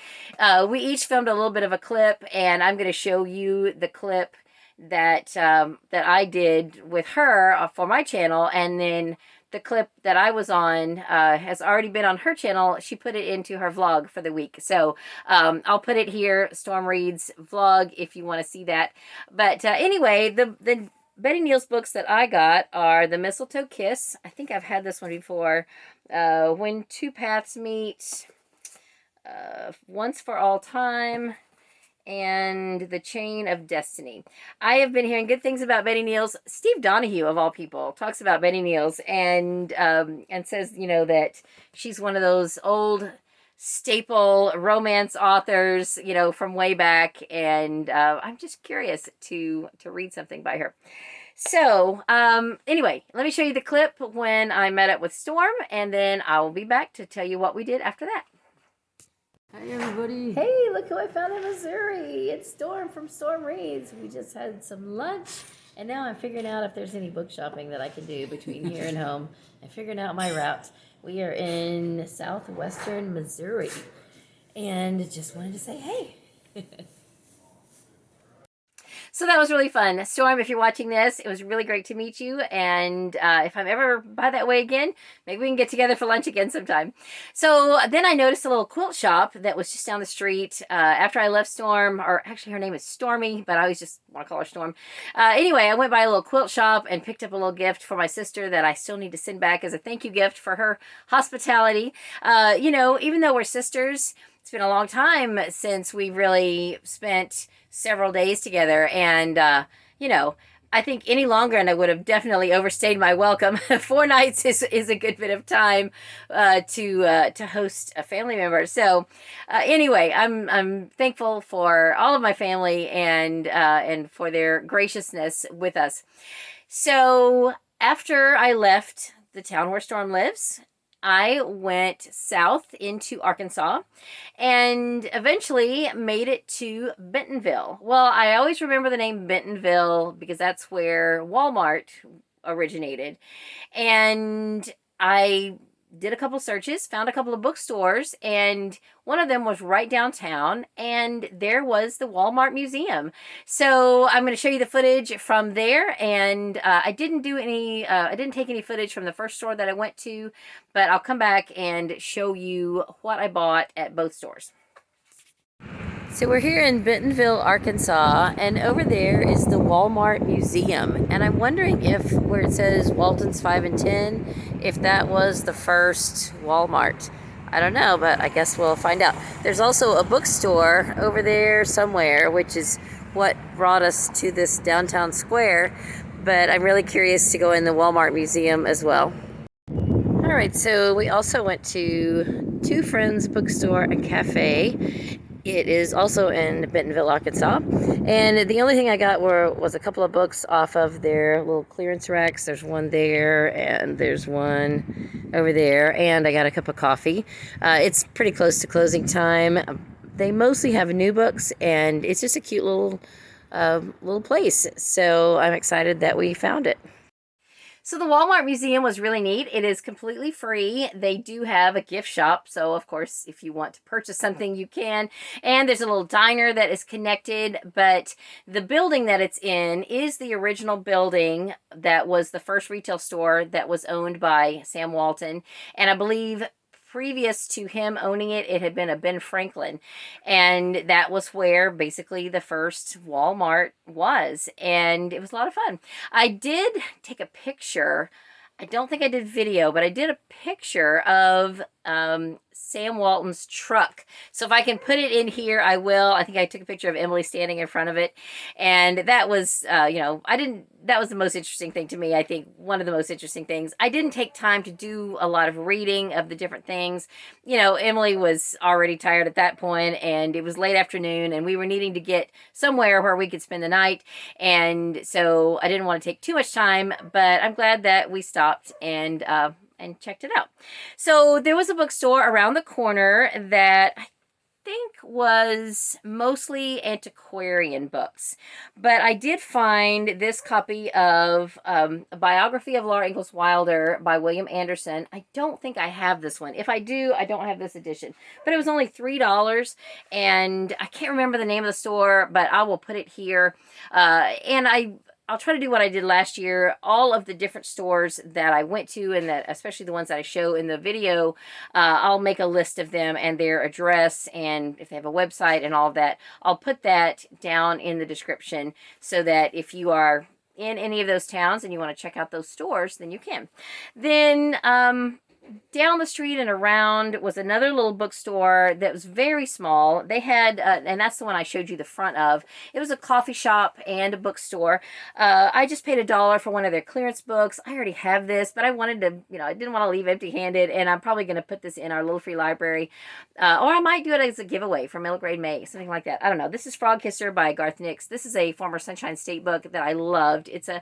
We each filmed a little bit of a clip, and I'm going to show you the clip that I did with her for my channel, and then the clip that I was on has already been on her channel. She put it into her vlog for the week, so I'll put it here, Storm Reads vlog, if you want to see that. But anyway, the Betty Neal's books that I got are The Mistletoe Kiss. I think I've had this one before. When Two Paths Meet, Once for All Time, and The Chain of Destiny. I have been hearing good things about Betty Neal's. Steve Donahue, of all people, talks about Betty Neal's and says, you know, that she's one of those old staple romance authors, you know, from way back. And I'm just curious to read something by her. So, anyway, let me show you the clip when I met up with Storm, and then I will be back to tell you what we did after that. Hey everybody. Hey, look who I found in Missouri. It's Storm from Storm Reads. We just had some lunch, and now I'm figuring out if there's any book shopping that I can do between here and home and figuring out my route. We are in southwestern Missouri, and just wanted to say hey. So that was really fun. Storm, if you're watching this, it was really great to meet you. And if I'm ever by that way again, maybe we can get together for lunch again sometime. So then I noticed a little quilt shop that was just down the street after I left Storm, or actually her name is Stormy, but I always just want to call her Storm. Anyway, I went by a little quilt shop and picked up a little gift for my sister that I still need to send back as a thank you gift for her hospitality. You know, even though we're sisters, it's been a long time since we really spent several days together, and you know, I think any longer and I would have definitely overstayed my welcome. 4 nights is a good bit of time to host a family member. So anyway, I'm thankful for all of my family and for their graciousness with us. So after I left the town where Storm lives, I went south into Arkansas and eventually made it to Bentonville. Well, I always remember the name Bentonville because that's where Walmart originated. And I did a couple searches, found a couple of bookstores, and one of them was right downtown, and there was the Walmart Museum. So I'm going to show you the footage from there, and I didn't take any footage from the first store that I went to, but I'll come back and show you what I bought at both stores. So we're here in Bentonville, Arkansas, and over there is the Walmart Museum. And I'm wondering if, where it says Walton's 5 and 10, if that was the first Walmart. I don't know, but I guess we'll find out. There's also a bookstore over there somewhere, which is what brought us to this downtown square. But I'm really curious to go in the Walmart Museum as well. All right, so we also went to Two Friends Bookstore and Cafe. It is also in Bentonville, Arkansas. And the only thing I got was a couple of books off of their little clearance racks. There's one there, and there's one over there. And I got a cup of coffee. It's pretty close to closing time. They mostly have new books, and it's just a cute little place. So I'm excited that we found it. So the Walmart Museum was really neat. It is completely free. They do have a gift shop. So, of course, if you want to purchase something, you can. And there's a little diner that is connected. But the building that it's in is the original building that was the first retail store that was owned by Sam Walton. And I believe previous to him owning it, it had been a Ben Franklin. And that was where basically the first Walmart was. And it was a lot of fun. I did take a picture. I don't think I did video, but I did a picture of Sam Walton's truck. So if I can put it in here, I will. I think I took a picture of Emily standing in front of it. And that was, you know, that was the most interesting thing to me. I think one of the most interesting things. I didn't take time to do a lot of reading of the different things. You know, Emily was already tired at that point, and it was late afternoon, and we were needing to get somewhere where we could spend the night. And so I didn't want to take too much time, but I'm glad that we stopped and checked it out. So there was a bookstore around the corner that I think was mostly antiquarian books. But I did find this copy of a biography of Laura Ingalls Wilder by William Anderson. I don't think I have this one. If I do, I don't have this edition. But it was only $3, and I can't remember the name of the store, but I will put it here. And I'll try to do what I did last year. All of the different stores that I went to, and that especially the ones that I show in the video, I'll make a list of them and their address, and if they have a website and all of that. I'll put that down in the description so that if you are in any of those towns and you want to check out those stores, then you can. Then down the street and around was another little bookstore that was very small. They had, and that's the one I showed you the front of. It was a coffee shop and a bookstore. I just paid $1 for one of their clearance books. I already have this, but I wanted to, I didn't want to leave empty-handed, and I'm probably going to put this in our little free library. Or I might do it as a giveaway for middle grade May, something like that. I don't know. This is Frog Kisser by Garth Nix. This is a former Sunshine State book that I loved. It's a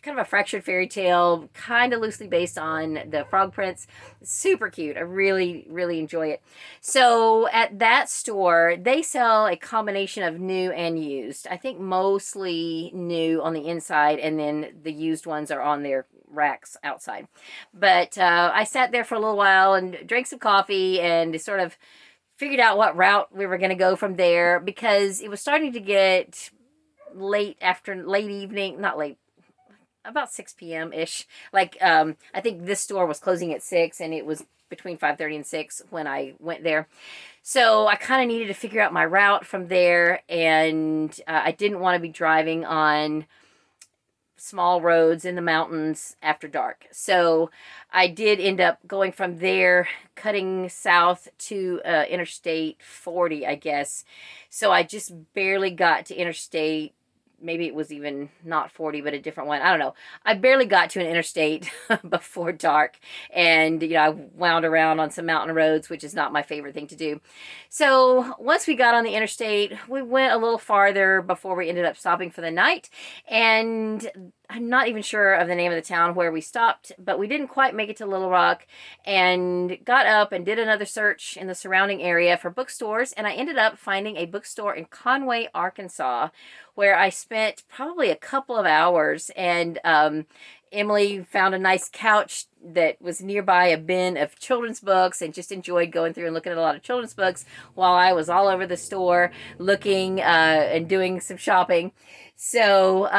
kind of a fractured fairy tale, kind of loosely based on the Frog Prince. Super cute. I really, really enjoy it. So at that store, they sell a combination of new and used. I think mostly new on the inside, and then the used ones are on their racks outside. But I sat there for a little while and drank some coffee and sort of figured out what route we were going to go from there, because it was starting to get late evening, not late, about 6 p.m. ish. Like, I think this store was closing at 6, and it was between 5:30 and 6 when I went there. So I kind of needed to figure out my route from there, and I didn't want to be driving on small roads in the mountains after dark. So I did end up going from there, cutting south to Interstate 40, I guess. So I just barely got to Interstate. Maybe it was even not 40, but a different one. I don't know. I barely got to an interstate before dark. And, I wound around on some mountain roads, which is not my favorite thing to do. So once we got on the interstate, we went a little farther before we ended up stopping for the night. And I'm not even sure of the name of the town where we stopped, but we didn't quite make it to Little Rock, and got up and did another search in the surrounding area for bookstores. And I ended up finding a bookstore in Conway, Arkansas, where I spent probably a couple of hours, and Emily found a nice couch that was nearby a bin of children's books, and just enjoyed going through and looking at a lot of children's books while I was all over the store looking and doing some shopping. So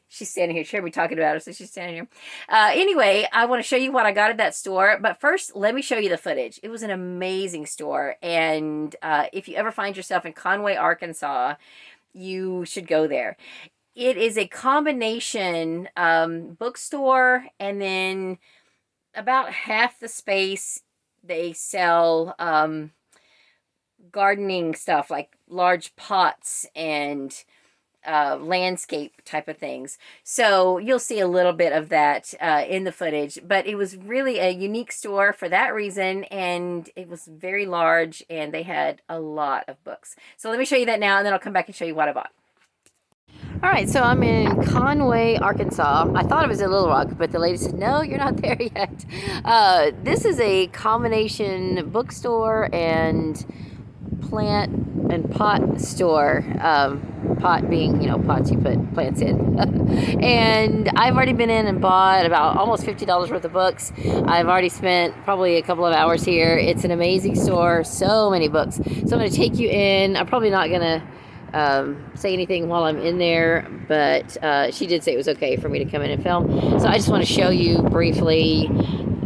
she's standing here. She heard me talking about her, so she's standing here. Anyway, I want to show you what I got at that store. But first, let me show you the footage. It was an amazing store. And if you ever find yourself in Conway, Arkansas, you should go there. It is a combination bookstore, and then about half the space they sell gardening stuff, like large pots and landscape type of things. So you'll see a little bit of that in the footage, but it was really a unique store for that reason, and it was very large, and they had a lot of books. So let me show you that now, and then I'll come back and show you what I bought. All right, so I'm in Conway, Arkansas. I thought it was in Little Rock, but the lady said, no, you're not there yet. This is a combination bookstore and plant and pot store. Pot being, pots you put plants in. And I've already been in and bought about almost $50 worth of books. I've already spent probably a couple of hours here. It's an amazing store, so many books. So I'm going to take you in. I'm probably not going to say anything while I'm in there, but she did say it was okay for me to come in and film. So I just want to show you briefly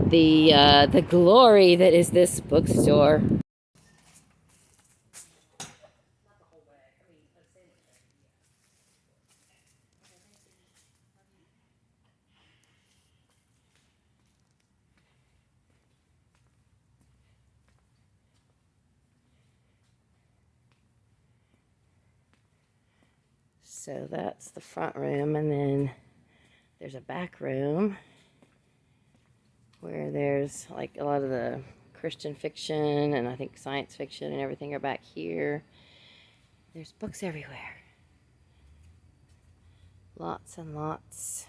the glory that is this bookstore. So that's the front room, and then there's a back room where there's like a lot of the Christian fiction and I think science fiction and everything are back here. There's books everywhere. Lots and lots.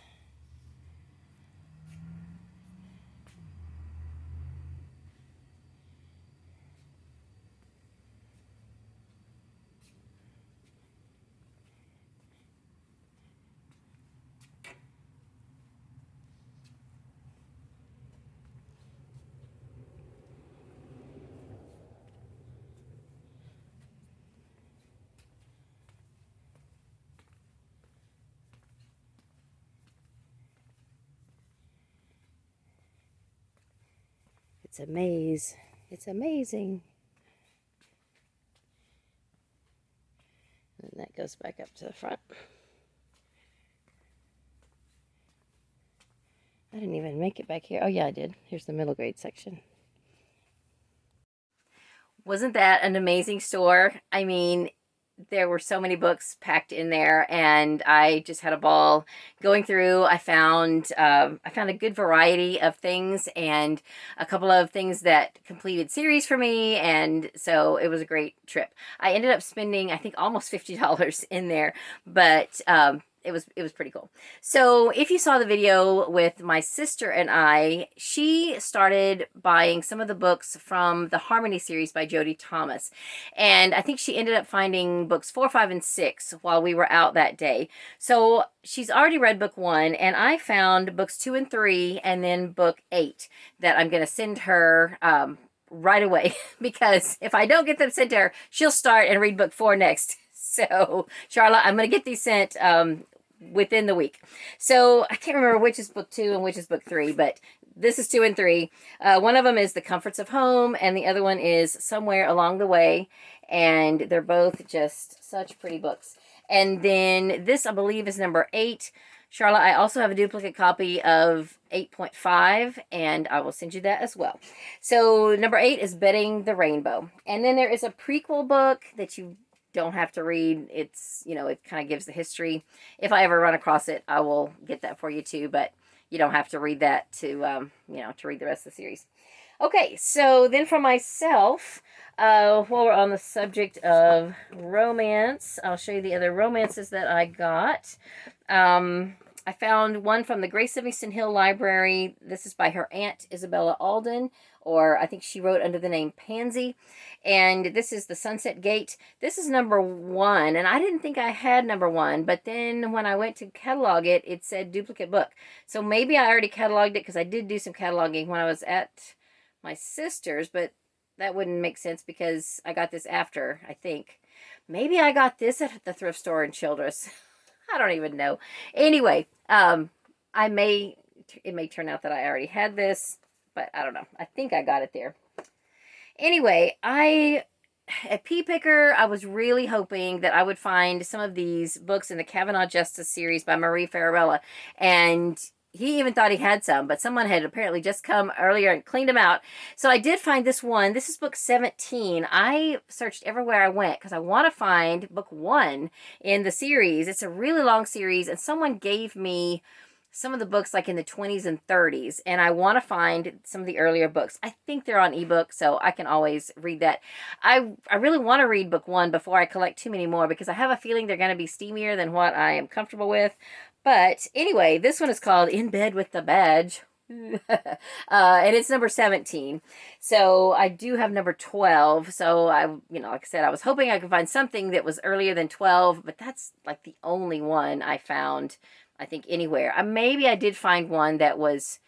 It's a maze. It's amazing. And that goes back up to the front. I didn't even make it back here. Oh, yeah, I did. Here's the middle grade section. Wasn't that an amazing store? I mean, there were so many books packed in there, and I just had a ball going through. I found a good variety of things, and a couple of things that completed series for me, and so it was a great trip. I ended up spending, I think, almost $50 in there, but it was pretty cool. So if you saw the video with my sister and I, she started buying some of the books from the Harmony series by Jody Thomas. And I think she ended up finding books 4, 5, and 6 while we were out that day. So she's already read book 1, and I found books 2 and 3, and then book 8 that I'm going to send her right away, because if I don't get them sent to her, she'll start and read book 4 next. So, Charlotte, I'm going to get these sent within the week. So, I can't remember which is book 2 and which is book 3, but this is 2 and 3. One of them is The Comforts of Home, and the other one is Somewhere Along the Way, and they're both just such pretty books. And then this, I believe, is number 8. Charlotte, I also have a duplicate copy of 8.5, and I will send you that as well. So, number 8 is Betting the Rainbow. And then there is a prequel book that you don't have to read. It's, it kind of gives the history. If I ever run across it, I will get that for you too, but you don't have to read that to, to read the rest of the series. Okay, so then for myself, while we're on the subject of romance, I'll show you the other romances that I got. I found one from the Grace Livingston Hill Library. This is by her aunt, Isabella Alden, or I think she wrote under the name Pansy. And this is The Sunset Gate. This is number 1, and I didn't think I had number 1, but then when I went to catalog it, it said duplicate book. So maybe I already cataloged it, because I did do some cataloging when I was at my sister's, but that wouldn't make sense because I got this after, I think. Maybe I got this at the thrift store in Childress. I don't even know. Anyway, it may turn out that I already had this, but I don't know. I think I got it there. Anyway, at Pea Picker, I was really hoping that I would find some of these books in the Kavanaugh Justice series by Marie Farabella, and he even thought he had some, but someone had apparently just come earlier and cleaned them out. So I did find this one. This is book 17. I searched everywhere I went because I want to find book 1 in the series. It's a really long series, and someone gave me some of the books like in the 20s and 30s, and I want to find some of the earlier books. I think they're on ebook, so I can always read that. I really want to read book 1 before I collect too many more, because I have a feeling they're going to be steamier than what I am comfortable with. But anyway, this one is called In Bed with the Badge. And it's number 17. So I do have number 12. So like I said, I was hoping I could find something that was earlier than 12, but that's like the only one I found, I think, anywhere. Maybe I did find one that was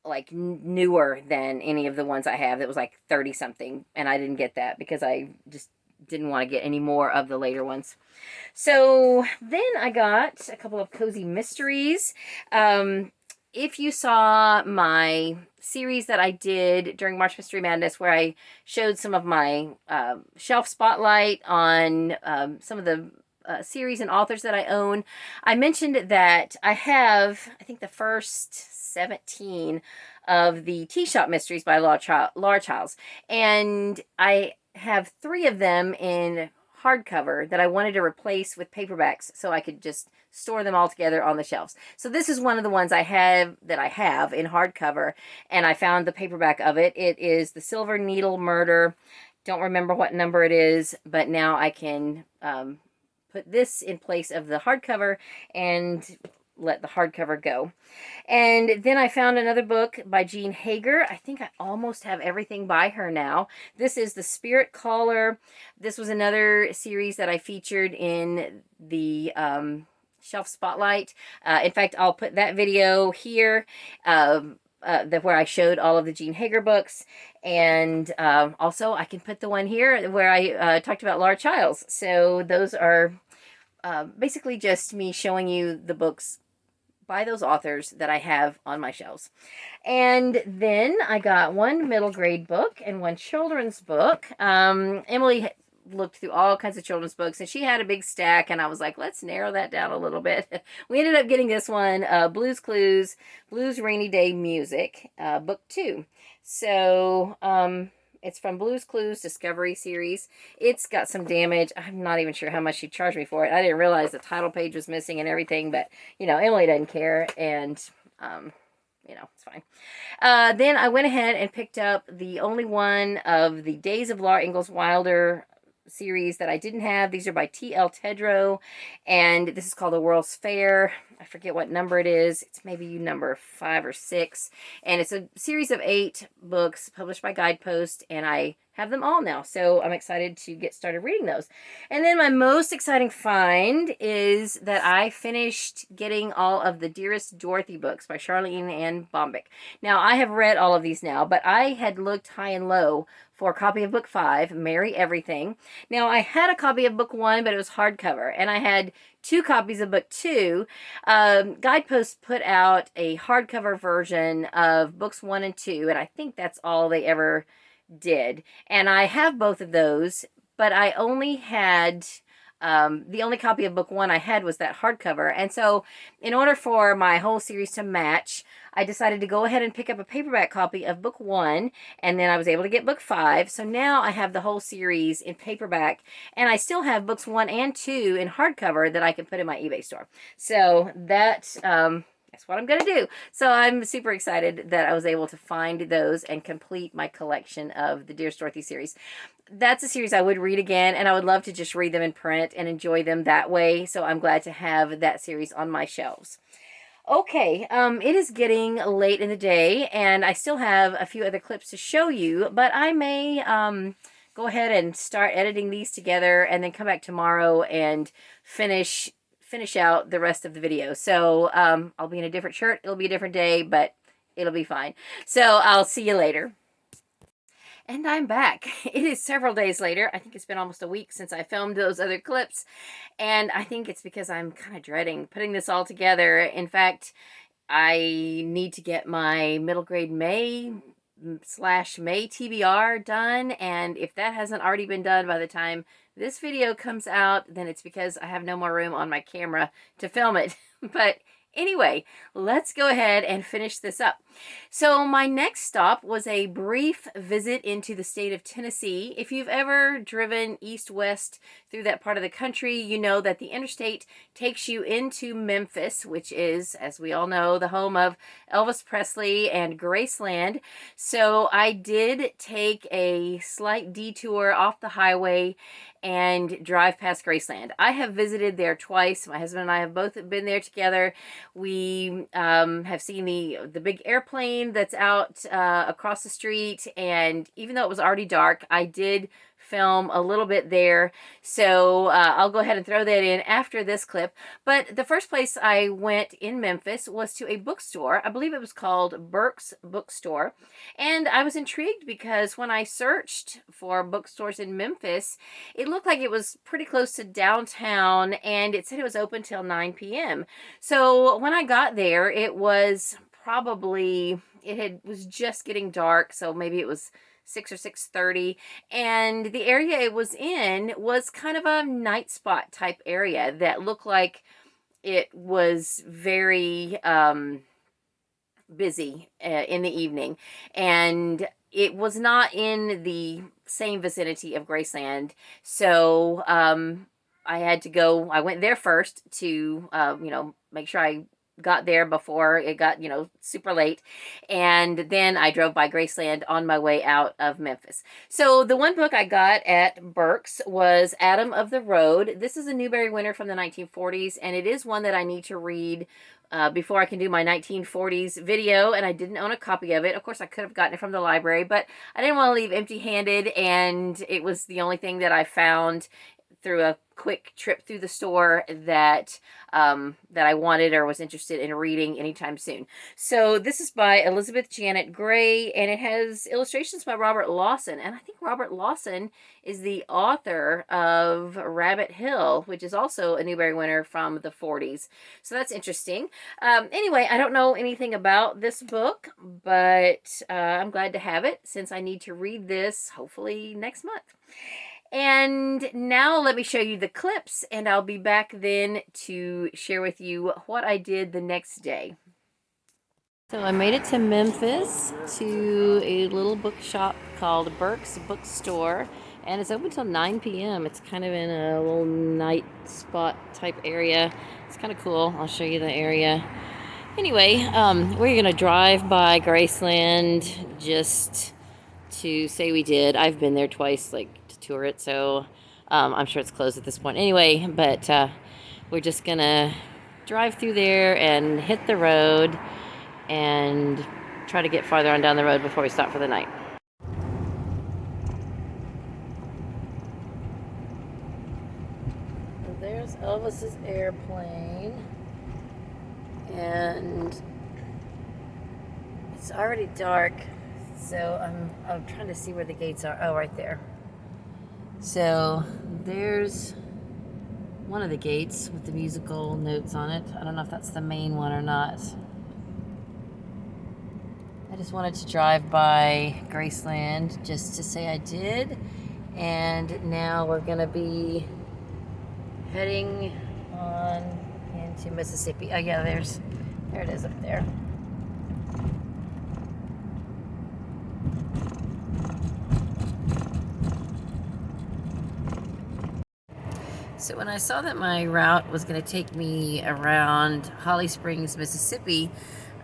like newer than any of the ones I have that was like 30 something, and I didn't get that because I just didn't want to get any more of the later ones. So then I got a couple of cozy mysteries. If you saw my series that I did during March Mystery Madness, where I showed some of my shelf spotlight on some of the series and authors that I own, I mentioned that I have, I think, the first 17 of the Tea Shop Mysteries by Laura Childs, and I have 3 of them in hardcover that I wanted to replace with paperbacks so I could just store them all together on the shelves. So this is one of the ones I have in hardcover, and I found the paperback of it. It is The Silver Needle Murder. Don't remember what number it is, but now I can put this in place of the hardcover and let the hardcover go. And then I found another book by Jean Hager. I think I almost have everything by her now. This is The Spirit Caller. This was another series that I featured in the Shelf Spotlight. In fact, I'll put that video here where I showed all of the Jean Hager books. And also I can put the one here where I talked about Laura Childs. So those are basically just me showing you the books by those authors that I have on my shelves. And then I got one middle grade book and one children's book. Emily looked through all kinds of children's books, and she had a big stack, and I was like, let's narrow that down a little bit. We ended up getting this one, Blues Clues, Blues Rainy Day Music, book 2. So, it's from Blues Clues Discovery Series. It's got some damage. I'm not even sure how much she charged me for it. I didn't realize the title page was missing and everything, but, you know, Emily doesn't care, and, you know, it's fine. Then I went ahead and picked up the only one of the Days of Laura Ingalls Wilder series that I didn't have. These are by T.L. Tedrow, and this is called The World's Fair. I forget what number it is. It's maybe number 5 or 6, and it's a series of 8 books published by Guidepost, and I have them all now, so I'm excited to get started reading those. And then my most exciting find is that I finished getting all of the Dearest Dorothy books by Charlene Ann Bombeck. Now, I have read all of these now, but I had looked high and low for a copy of book 5, Marry Everything. Now, I had a copy of book 1, but it was hardcover, and I had 2 copies of book 2. Guidepost put out a hardcover version of books 1 and 2, and I think that's all they ever did. And I have both of those, but I only had the only copy of book 1 I had was that hardcover. And so in order for my whole series to match, I decided to go ahead and pick up a paperback copy of book 1, and then I was able to get book 5. So now I have the whole series in paperback, and I still have books 1 and 2 in hardcover that I can put in my eBay store. So that's what I'm going to do. So I'm super excited that I was able to find those and complete my collection of the Dearest Dorothy series. That's a series I would read again, and I would love to just read them in print and enjoy them that way. So I'm glad to have that series on my shelves. Okay, it is getting late in the day, and I still have a few other clips to show you, but I may go ahead and start editing these together and then come back tomorrow and finish out the rest of the video. So I'll be in a different shirt. It'll be a different day, but it'll be fine. So I'll see you later. And I'm back. It is several days later. I think it's been almost a week since I filmed those other clips. And I think it's because I'm kind of dreading putting this all together. In fact, I need to get my middle grade May TBR done. And if that hasn't already been done by the time this video comes out, then it's because I have no more room on my camera to film it. But anyway, let's go ahead and finish this up. So my next stop was a brief visit into the state of Tennessee. If you've ever driven east-west through that part of the country, you know that the interstate takes you into Memphis, which is, as we all know, the home of Elvis Presley and Graceland. So I did take a slight detour off the highway and drive past Graceland. I have visited there twice. My husband and I have both been there together. We have seen the big airplane that's out across the street, and even though it was already dark, I did film a little bit there, so I'll go ahead and throw that in after this clip. But the first place I went in Memphis was to a bookstore. I believe it was called Burke's Bookstore, and I was intrigued because when I searched for bookstores in Memphis, it looked like it was pretty close to downtown, and it said it was open till 9 p.m. So when I got there, it was was just getting dark, so maybe it was 6 or 6:30, and the area it was in was kind of a night spot type area that looked like it was very busy in the evening, and it was not in the same vicinity of Graceland. So I went there first to make sure I got there before it got, super late. And then I drove by Graceland on my way out of Memphis. So the one book I got at Burke's was Adam of the Road. This is a Newbery winner from the 1940s, and it is one that I need to read before I can do my 1940s video, and I didn't own a copy of it. Of course, I could have gotten it from the library, but I didn't want to leave empty-handed, and it was the only thing that I found through a quick trip through the store that I wanted or was interested in reading anytime soon. So this is by Elizabeth Janet Gray, and it has illustrations by Robert Lawson. And I think Robert Lawson is the author of Rabbit Hill, which is also a Newbery winner from the 40s. So that's interesting. Anyway, I don't know anything about this book, but I'm glad to have it since I need to read this hopefully next month. And now let me show you the clips, and I'll be back then to share with you what I did the next day. So I made it to Memphis to a little bookshop called Burke's Bookstore, and it's open till 9 p.m. It's kind of in a little night spot type area. It's kind of cool. I'll show you the area. Anyway, we're going to drive by Graceland just to say we did. I've been there twice, like, to tour it, so I'm sure it's closed at this point anyway, but we're just going to drive through there and hit the road and try to get farther on down the road before we stop for the night. So there's Elvis's airplane, and it's already dark, so I'm trying to see where the gates are. Oh, right there. So there's one of the gates with the musical notes on it. I don't know if that's the main one or not. I just wanted to drive by Graceland just to say I did. And now we're going to be heading on into Mississippi. Oh yeah, there it is up there. So when I saw that my route was going to take me around Holly Springs, Mississippi,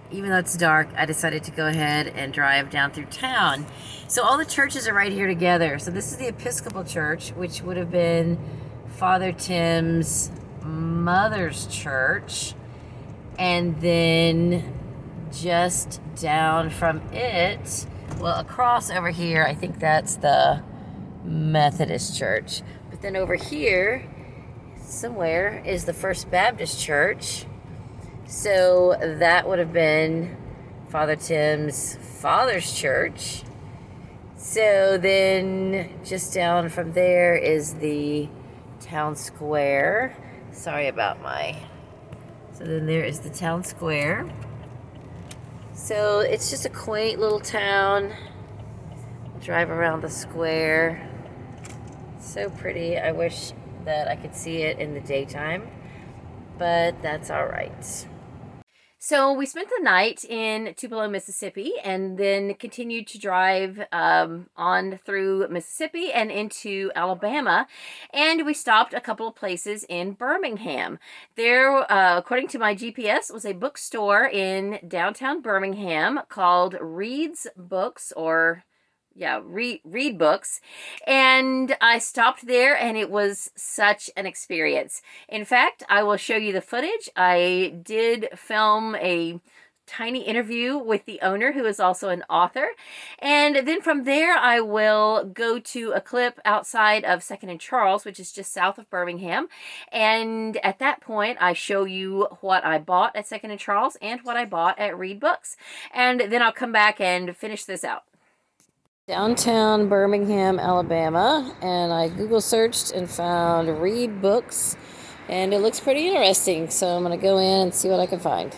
even though it's dark, I decided to go ahead and drive down through town. So all the churches are right here together. So this is the Episcopal Church, which would have been Father Tim's mother's church. And then just down from it, well, across over here, I think that's the Methodist Church. But then over here, somewhere, is the First Baptist Church. So that would have been Father Tim's father's church. So then just down from there is the town square. Sorry about so then there is the town square. So it's just a quaint little town. Drive around the square. So pretty. I wish that I could see it in the daytime, but that's all right. So we spent the night in Tupelo, Mississippi, and then continued to drive on through Mississippi and into Alabama, and we stopped a couple of places in Birmingham. There, according to my GPS, was a bookstore in downtown Birmingham called Reed's Books, or Reed Books, and I stopped there, and it was such an experience. In fact, I will show you the footage. I did film a tiny interview with the owner, who is also an author, and then from there I will go to a clip outside of 2nd and Charles, which is just south of Birmingham, and at that point I show you what I bought at 2nd and Charles and what I bought at Reed Books, and then I'll come back and finish this out. Downtown Birmingham, Alabama, and I Google searched and found Reed Books, and it looks pretty interesting, so I'm going to go in and see what I can find.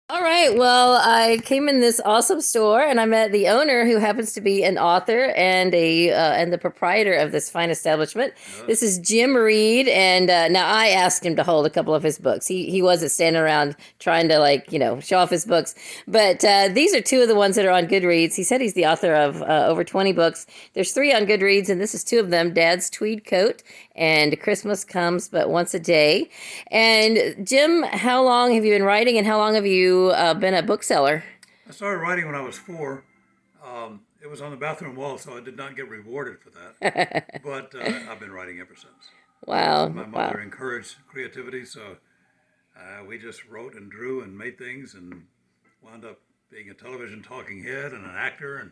All right, well, I came in this awesome store, and I met the owner, who happens to be an author and the proprietor of this fine establishment. This is Jim Reed, and now I asked him to hold a couple of his books. He wasn't standing around trying to, show off his books, but these are two of the ones that are on Goodreads. He said he's the author of over 20 books. There's 3 on Goodreads, and this is 2 of them, Dad's Tweed Coat and Christmas Comes But Once a Day. And Jim, how long have you been writing, and how long have you been a bookseller? I started writing when I was 4. It was on the bathroom wall, so I did not get rewarded for that. But I've been writing ever since. Wow. My mother encouraged creativity, so we just wrote and drew and made things, and wound up being a television talking head and an actor, and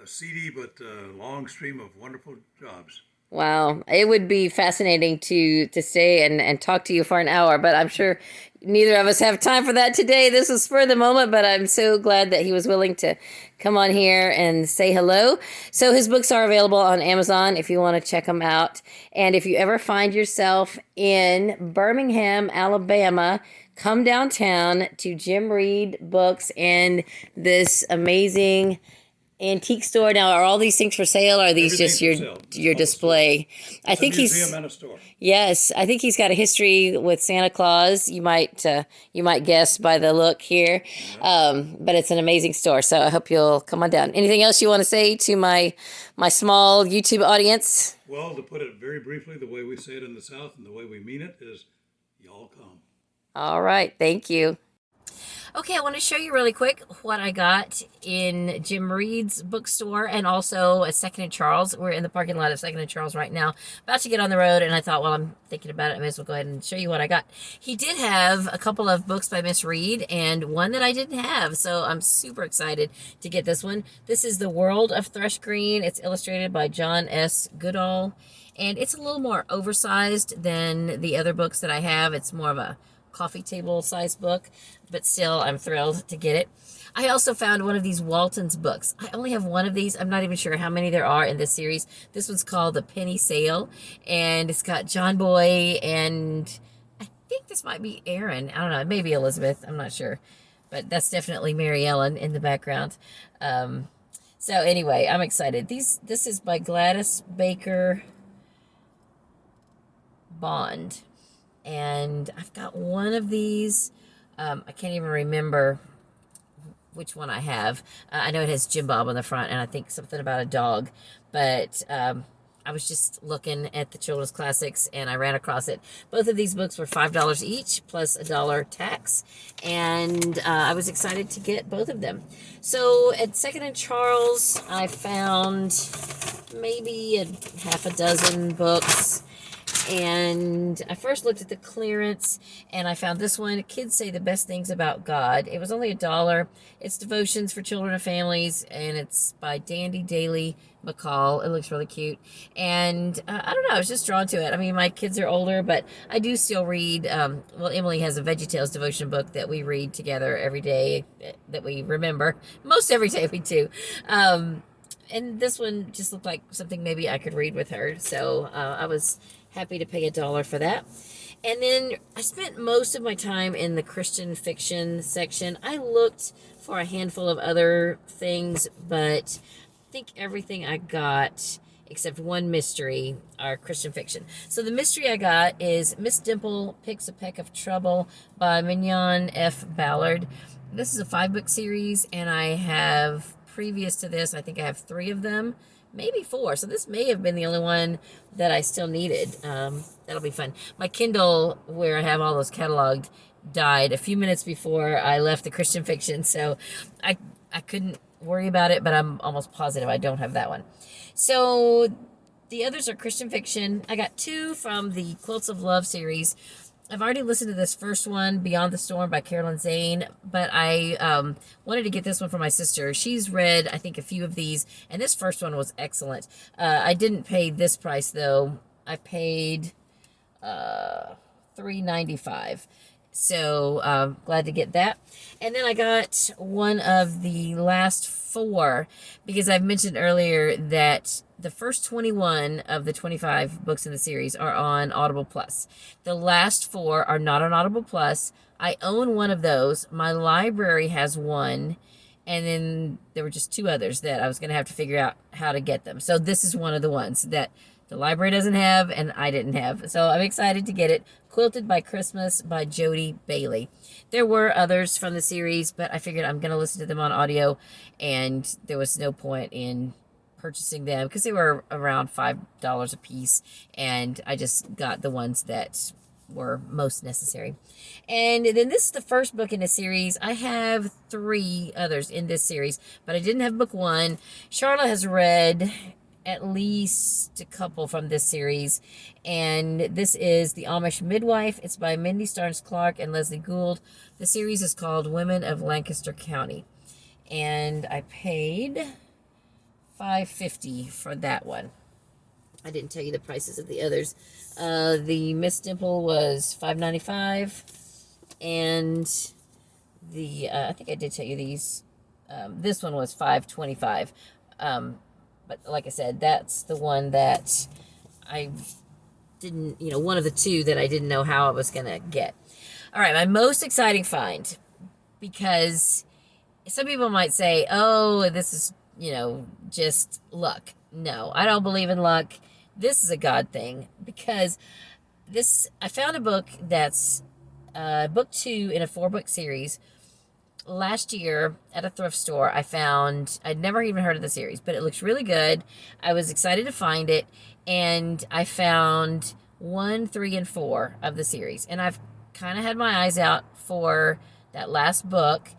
a seedy but long stream of wonderful jobs. Wow. It would be fascinating to stay and talk to you for an hour, but I'm sure neither of us have time for that today. This was spur of the moment, but I'm so glad that he was willing to come on here and say hello. So his books are available on Amazon if you want to check them out. And if you ever find yourself in Birmingham, Alabama, come downtown to Jim Reed Books and this amazing antique store. Now, are all these things for sale? Or are these just your Everything's for sale. your All the display? I It's think a museum and a store. yes, I think he's got a history with Santa Claus. You might guess by the look here, but it's an amazing store. So I hope you'll come on down. Anything else you want to say to my small YouTube audience? Well, to put it very briefly, the way we say it in the South and the way we mean it is, y'all come. All right, thank you. Okay, I want to show you really quick what I got in Jim Reed's bookstore and also a Second and Charles. We're in the parking lot of Second and Charles right now, about to get on the road, and I thought, well, I'm thinking about it, I may as well go ahead and show you what I got. He did have a couple of books by Miss Reed and one that I didn't have, so I'm super excited to get this one. This is The World of Thrush Green. It's illustrated by John S. Goodall, and it's a little more oversized than the other books that I have. It's more of a coffee table size book, but still I'm thrilled to get it. I also found one of these Walton's books. I only have one of these. I'm not even sure how many there are in this series. This one's called The Penny Sale, and it's got John Boy, and I think this might be Aaron. I don't know, maybe Elizabeth. I'm not sure, but that's definitely Mary Ellen in the background. So anyway, I'm excited. This is by Gladys Baker Bond. And I've got one of these. I can't even remember which one I have. I know it has Jim Bob on the front, and I think something about a dog. But I was just looking at the children's classics, and I ran across it. Both of these books were $5 each, plus $1 tax. And I was excited to get both of them. So at Second and Charles, I found maybe half a dozen books. And I first looked at the clearance, and I found this one, Kids Say the Best Things About God. It was only $1. It's devotions for children and families, and it's by Dandy Daly McCall. It looks really cute. And I don't know, I was just drawn to it. I mean, my kids are older, but I do still read. Well, Emily has a VeggieTales devotion book that we read together every day that we remember. Most every day we do. And this one just looked like something maybe I could read with her. So I was happy to pay $1 for that. And then I spent most of my time in the Christian fiction section. I looked for a handful of other things, but I think everything I got, except one mystery, are Christian fiction. So the mystery I got is Miss Dimple Picks a Peck of Trouble by Mignon F. Ballard. This is a 5-book series, and I have, previous to this, I think I have 3 of them. Maybe 4. So this may have been the only one that I still needed. That'll be fun. My Kindle, where I have all those cataloged, died a few minutes before I left the Christian fiction. So I couldn't worry about it, but I'm almost positive I don't have that one. So the others are Christian fiction. I got 2 from the Quilts of Love series. I've already listened to this first one, Beyond the Storm by Carolyn Zane, but I wanted to get this one for my sister. She's read, I think, a few of these, and this first one was excellent. I didn't pay this price, though. I paid $3.95. So glad to get that. And then I got one of the last 4, because I've mentioned earlier that the first 21 of the 25 books in the series are on Audible Plus. The last 4 are not on Audible Plus. I own one of those. My library has one. And then there were just 2 others that I was going to have to figure out how to get them. So this is one of the ones that the library doesn't have and I didn't have. So I'm excited to get it. Quilted by Christmas by Jody Bailey. There were others from the series, but I figured I'm going to listen to them on audio, and there was no point in purchasing them because they were around $5 a piece, and I just got the ones that were most necessary. And then this is the first book in the series. I have 3 others in this series, but I didn't have book 1. Charlotte has read at least a couple from this series, and this is The Amish Midwife. It's by Mindy Starnes Clark and Leslie Gould. The series is called Women of Lancaster County, and I paid $5.50 for that one. I didn't tell you the prices of the others. The Miss Dimple was $5.95, and the I think I did tell you these. This one was $5.25. But like I said, that's the one that I didn't, one of the 2 that I didn't know how I was going to get. All right, my most exciting find, because some people might say, oh, this is just luck. No, I don't believe in luck. This is a God thing, because I found a book that's book 2 in a 4-book series. Last year at a thrift store, I'd never even heard of the series, but it looks really good. I was excited to find it, and I found 1, 3, and 4 of the series. And I've kind of had my eyes out for that last book,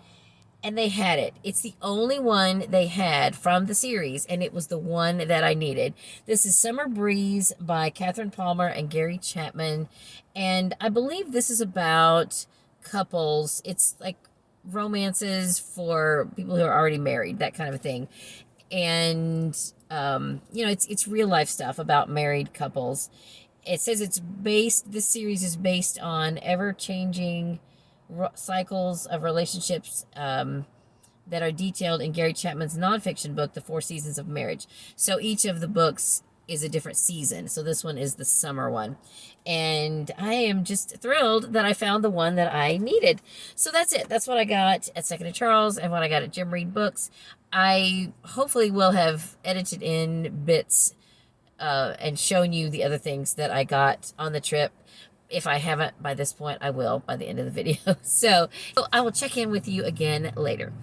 and they had it. It's the only one they had from the series, and it was the one that I needed. This is Summer Breeze by Catherine Palmer and Gary Chapman, and I believe this is about couples. It's like romances for people who are already married, that kind of a thing. And it's real life stuff about married couples. It says this series is based on ever-changing cycles of relationships that are detailed in Gary Chapman's nonfiction book, The 4 Seasons of Marriage. So each of the books is a different season. So this one is the summer one. And I am just thrilled that I found the one that I needed. So that's it. That's what I got at Second & Charles and what I got at Jim Reed Books. I hopefully will have edited in bits and shown you the other things that I got on the trip. If I haven't by this point, I will by the end of the video. So I will check in with you again later.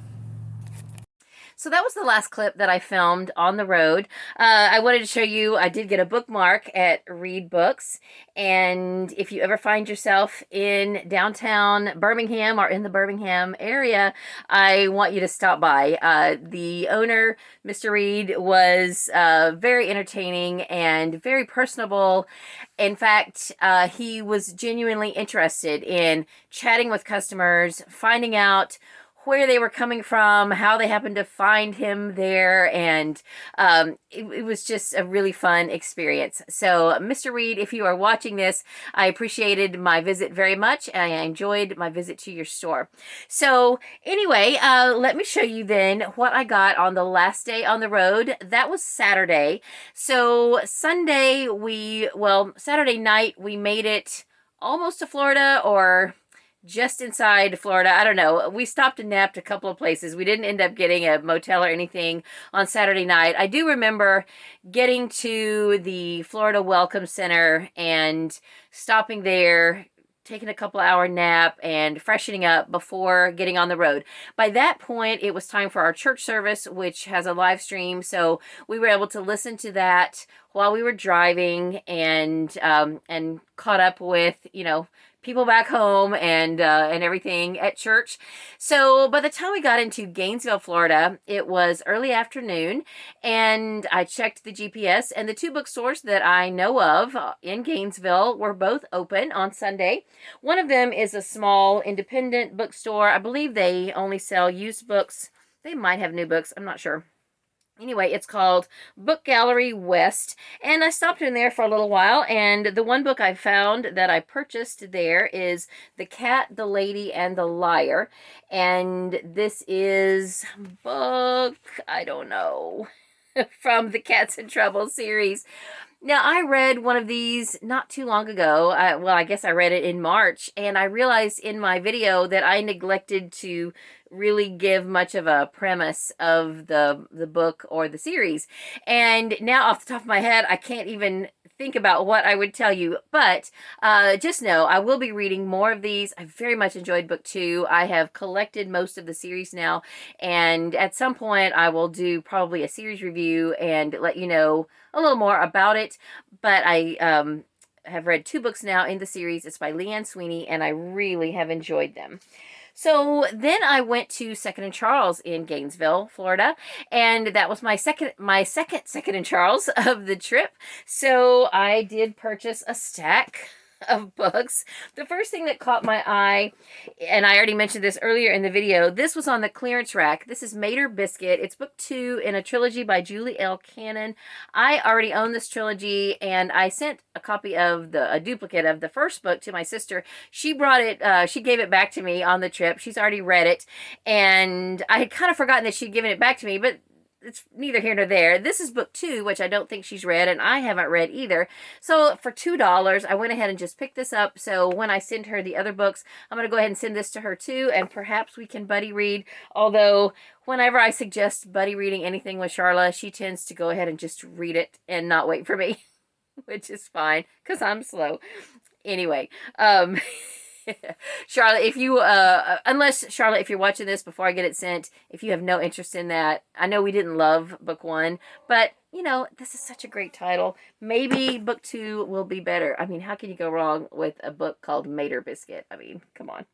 So that was the last clip that I filmed on the road. I wanted to show you, I did get a bookmark at Reed Books. And if you ever find yourself in downtown Birmingham or in the Birmingham area, I want you to stop by. The owner, Mr. Reed, was very entertaining and very personable. In fact, he was genuinely interested in chatting with customers, finding out where they were coming from, how they happened to find him there, and it was just a really fun experience. So, Mr. Reed, if you are watching this, I appreciated my visit very much, and I enjoyed my visit to your store. So, anyway, let me show you then what I got on the last day on the road. That was Saturday. So, Saturday night, we made it almost to Florida, or just inside Florida. I don't know. We stopped and napped a couple of places. We didn't end up getting a motel or anything on Saturday night. I do remember getting to the Florida Welcome Center and stopping there, taking a couple-hour nap and freshening up before getting on the road. By that point, it was time for our church service, which has a live stream, so we were able to listen to that while we were driving, and caught up with, people back home and everything at church. So by the time we got into Gainesville, Florida, it was early afternoon, and I checked the GPS, and the 2 bookstores that I know of in Gainesville were both open on Sunday. One of them is a small independent bookstore. I believe they only sell used books. They might have new books. I'm not sure. Anyway, it's called Book Gallery West, and I stopped in there for a little while, and the one book I found that I purchased there is The Cat, the Lady, and the Liar, and this is book, I don't know, from the Cats in Trouble series. Now, I read one of these not too long ago. I guess I read it in March, and I realized in my video that I neglected to really give much of a premise of the book or the series. And now, off the top of my head, I can't even think about what I would tell you. But just know, I will be reading more of these. I very much enjoyed book 2. I have collected most of the series now, and at some point, I will do probably a series review and let you know a little more about it. But I have read 2 books now in the series. It's by Leanne Sweeney, and I really have enjoyed them. So then I went to Second & Charles in Gainesville, Florida, and that was my second Second & Charles of the trip. So I did purchase a stack of books. The first thing that caught my eye, and I already mentioned this earlier in the video, this was on the clearance rack. This is Mater Biscuit. It's book 2 in a trilogy by Julie L. Cannon. I already own this trilogy, and I sent a copy of a duplicate of the first book to my sister. She brought it, she gave it back to me on the trip. She's already read it, and I had kind of forgotten that she'd given it back to me, but it's neither here nor there. This is book 2, which I don't think she's read, and I haven't read either. So for $2, I went ahead and just picked this up. So when I send her the other books, I'm going to go ahead and send this to her too, and perhaps we can buddy read. Although whenever I suggest buddy reading anything with Charla, she tends to go ahead and just read it and not wait for me, which is fine because I'm slow. Anyway, Charlotte, if you, unless, Charlotte, if you're watching this before I get it sent, if you have no interest in that, I know we didn't love book 1, but, you know, this is such a great title. Maybe book 2 will be better. I mean, how can you go wrong with a book called Mater Biscuit? I mean, come on.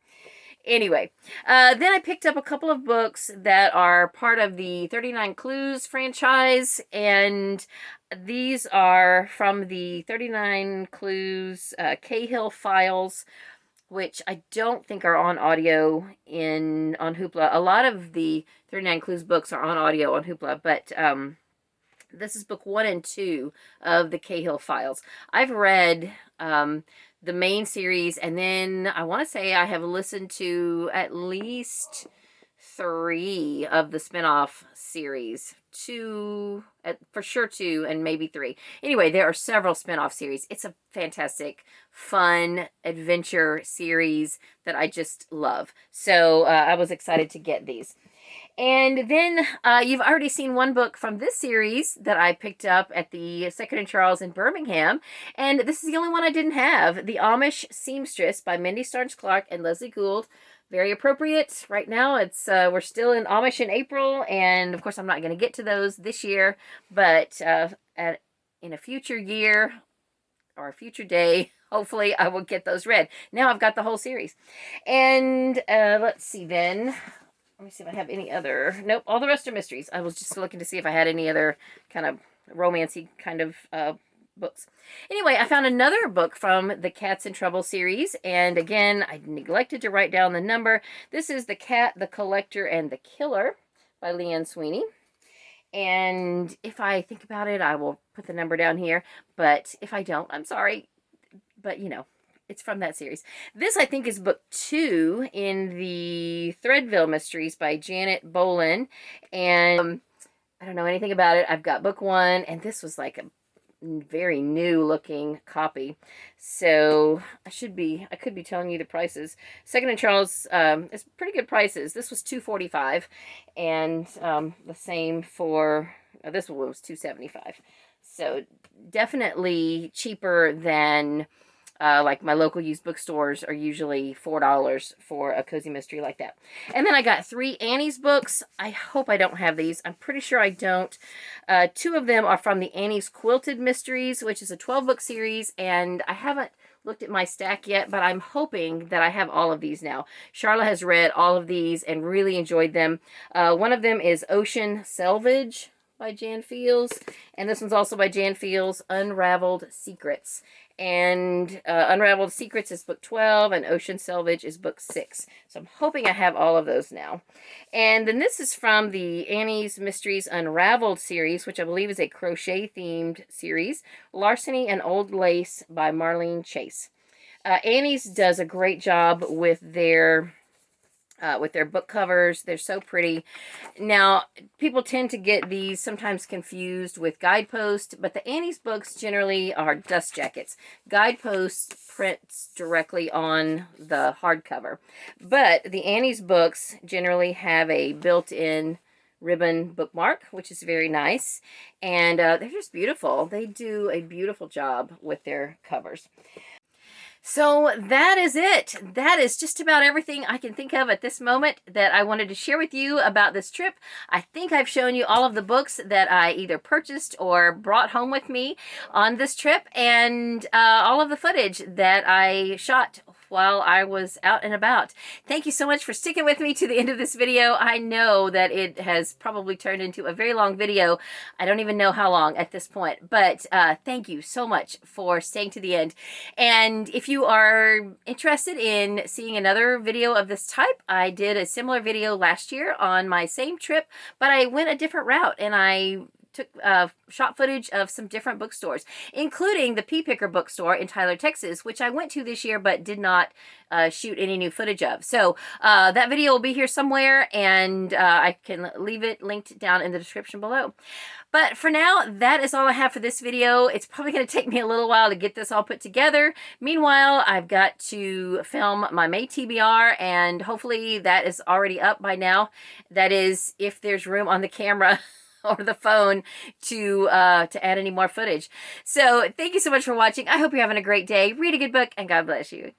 Anyway, then I picked up a couple of books that are part of the 39 Clues franchise, and these are from the 39 Clues Cahill Files, which I don't think are on audio on Hoopla. A lot of the 39 Clues books are on audio on Hoopla, but this is book 1 and 2 of the Cahill Files. I've read the main series, and then I want to say I have listened to at least 3 of the spinoff series. 2, for sure 2, and maybe 3. Anyway, there are several spinoff series. It's a fantastic, fun adventure series that I just love. So I was excited to get these. And then you've already seen one book from this series that I picked up at the Second and Charles in Birmingham. And this is the only one I didn't have. The Amish Seamstress by Mindy Starnes-Clark and Leslie Gould. Very appropriate. Right now, it's we're still in Amish in April. And, of course, I'm not going to get to those this year. But in a future year or a future day, hopefully I will get those read. Now I've got the whole series. And let's see then. Let me see if I have any other. Nope, all the rest are mysteries. I was just looking to see if I had any other kind of romancy kind of books. Anyway, I found another book from the Cats in Trouble series. And again, I neglected to write down the number. This is The Cat, the Collector, and the Killer by Leanne Sweeney. And if I think about it, I will put the number down here. But if I don't, I'm sorry. But, you know, it's from that series. This, I think, is book 2 in the Threadville Mysteries by Janet Boland. And I don't know anything about it. I've got book 1, and this was like a very new looking copy. So I could be telling you the prices. Second and Charles is pretty good prices. This was $2.45, and the same for this one was $2.75. So definitely cheaper than like my local used bookstores are usually $4 for a cozy mystery like that. And then I got 3 Annie's books. I hope I don't have these. I'm pretty sure I don't. 2 of them are from the Annie's Quilted Mysteries, which is a 12-book series, and I haven't looked at my stack yet, but I'm hoping that I have all of these now. Charla has read all of these and really enjoyed them. One of them is Ocean Selvage by Jan Fields, and this one's also by Jan Fields, Unraveled Secrets. And Unraveled Secrets is book 12, and Ocean Selvage is book 6. So I'm hoping I have all of those now. And then this is from the Annie's Mysteries Unraveled series, which I believe is a crochet-themed series. Larceny and Old Lace by Marlene Chase. Annie's does a great job with their book covers. They're so pretty. Now, people tend to get these sometimes confused with Guidepost, but the Annie's books generally are dust jackets. Guidepost prints directly on the hardcover, but the Annie's books generally have a built-in ribbon bookmark, which is very nice, and they're just beautiful. They do a beautiful job with their covers. So that is it. That is just about everything I can think of at this moment that I wanted to share with you about this trip. I think I've shown you all of the books that I either purchased or brought home with me on this trip, and all of the footage that I shot while I was out and about. Thank you so much for sticking with me to the end of this video. I know that it has probably turned into a very long video. I don't even know how long at this point, but thank you so much for staying to the end. And if you are interested in seeing another video of this type, I did a similar video last year on my same trip, but I went a different route, and I took shot footage of some different bookstores, including the Pea Picker Bookstore in Tyler, Texas, which I went to this year but did not shoot any new footage of. So that video will be here somewhere, and I can leave it linked down in the description below. But for now, that is all I have for this video. It's probably going to take me a little while to get this all put together. Meanwhile, I've got to film my May TBR, and hopefully that is already up by now. That is, if there's room on the camera or the phone to add any more footage. So thank you so much for watching. I hope you're having a great day. Read a good book, and God bless you.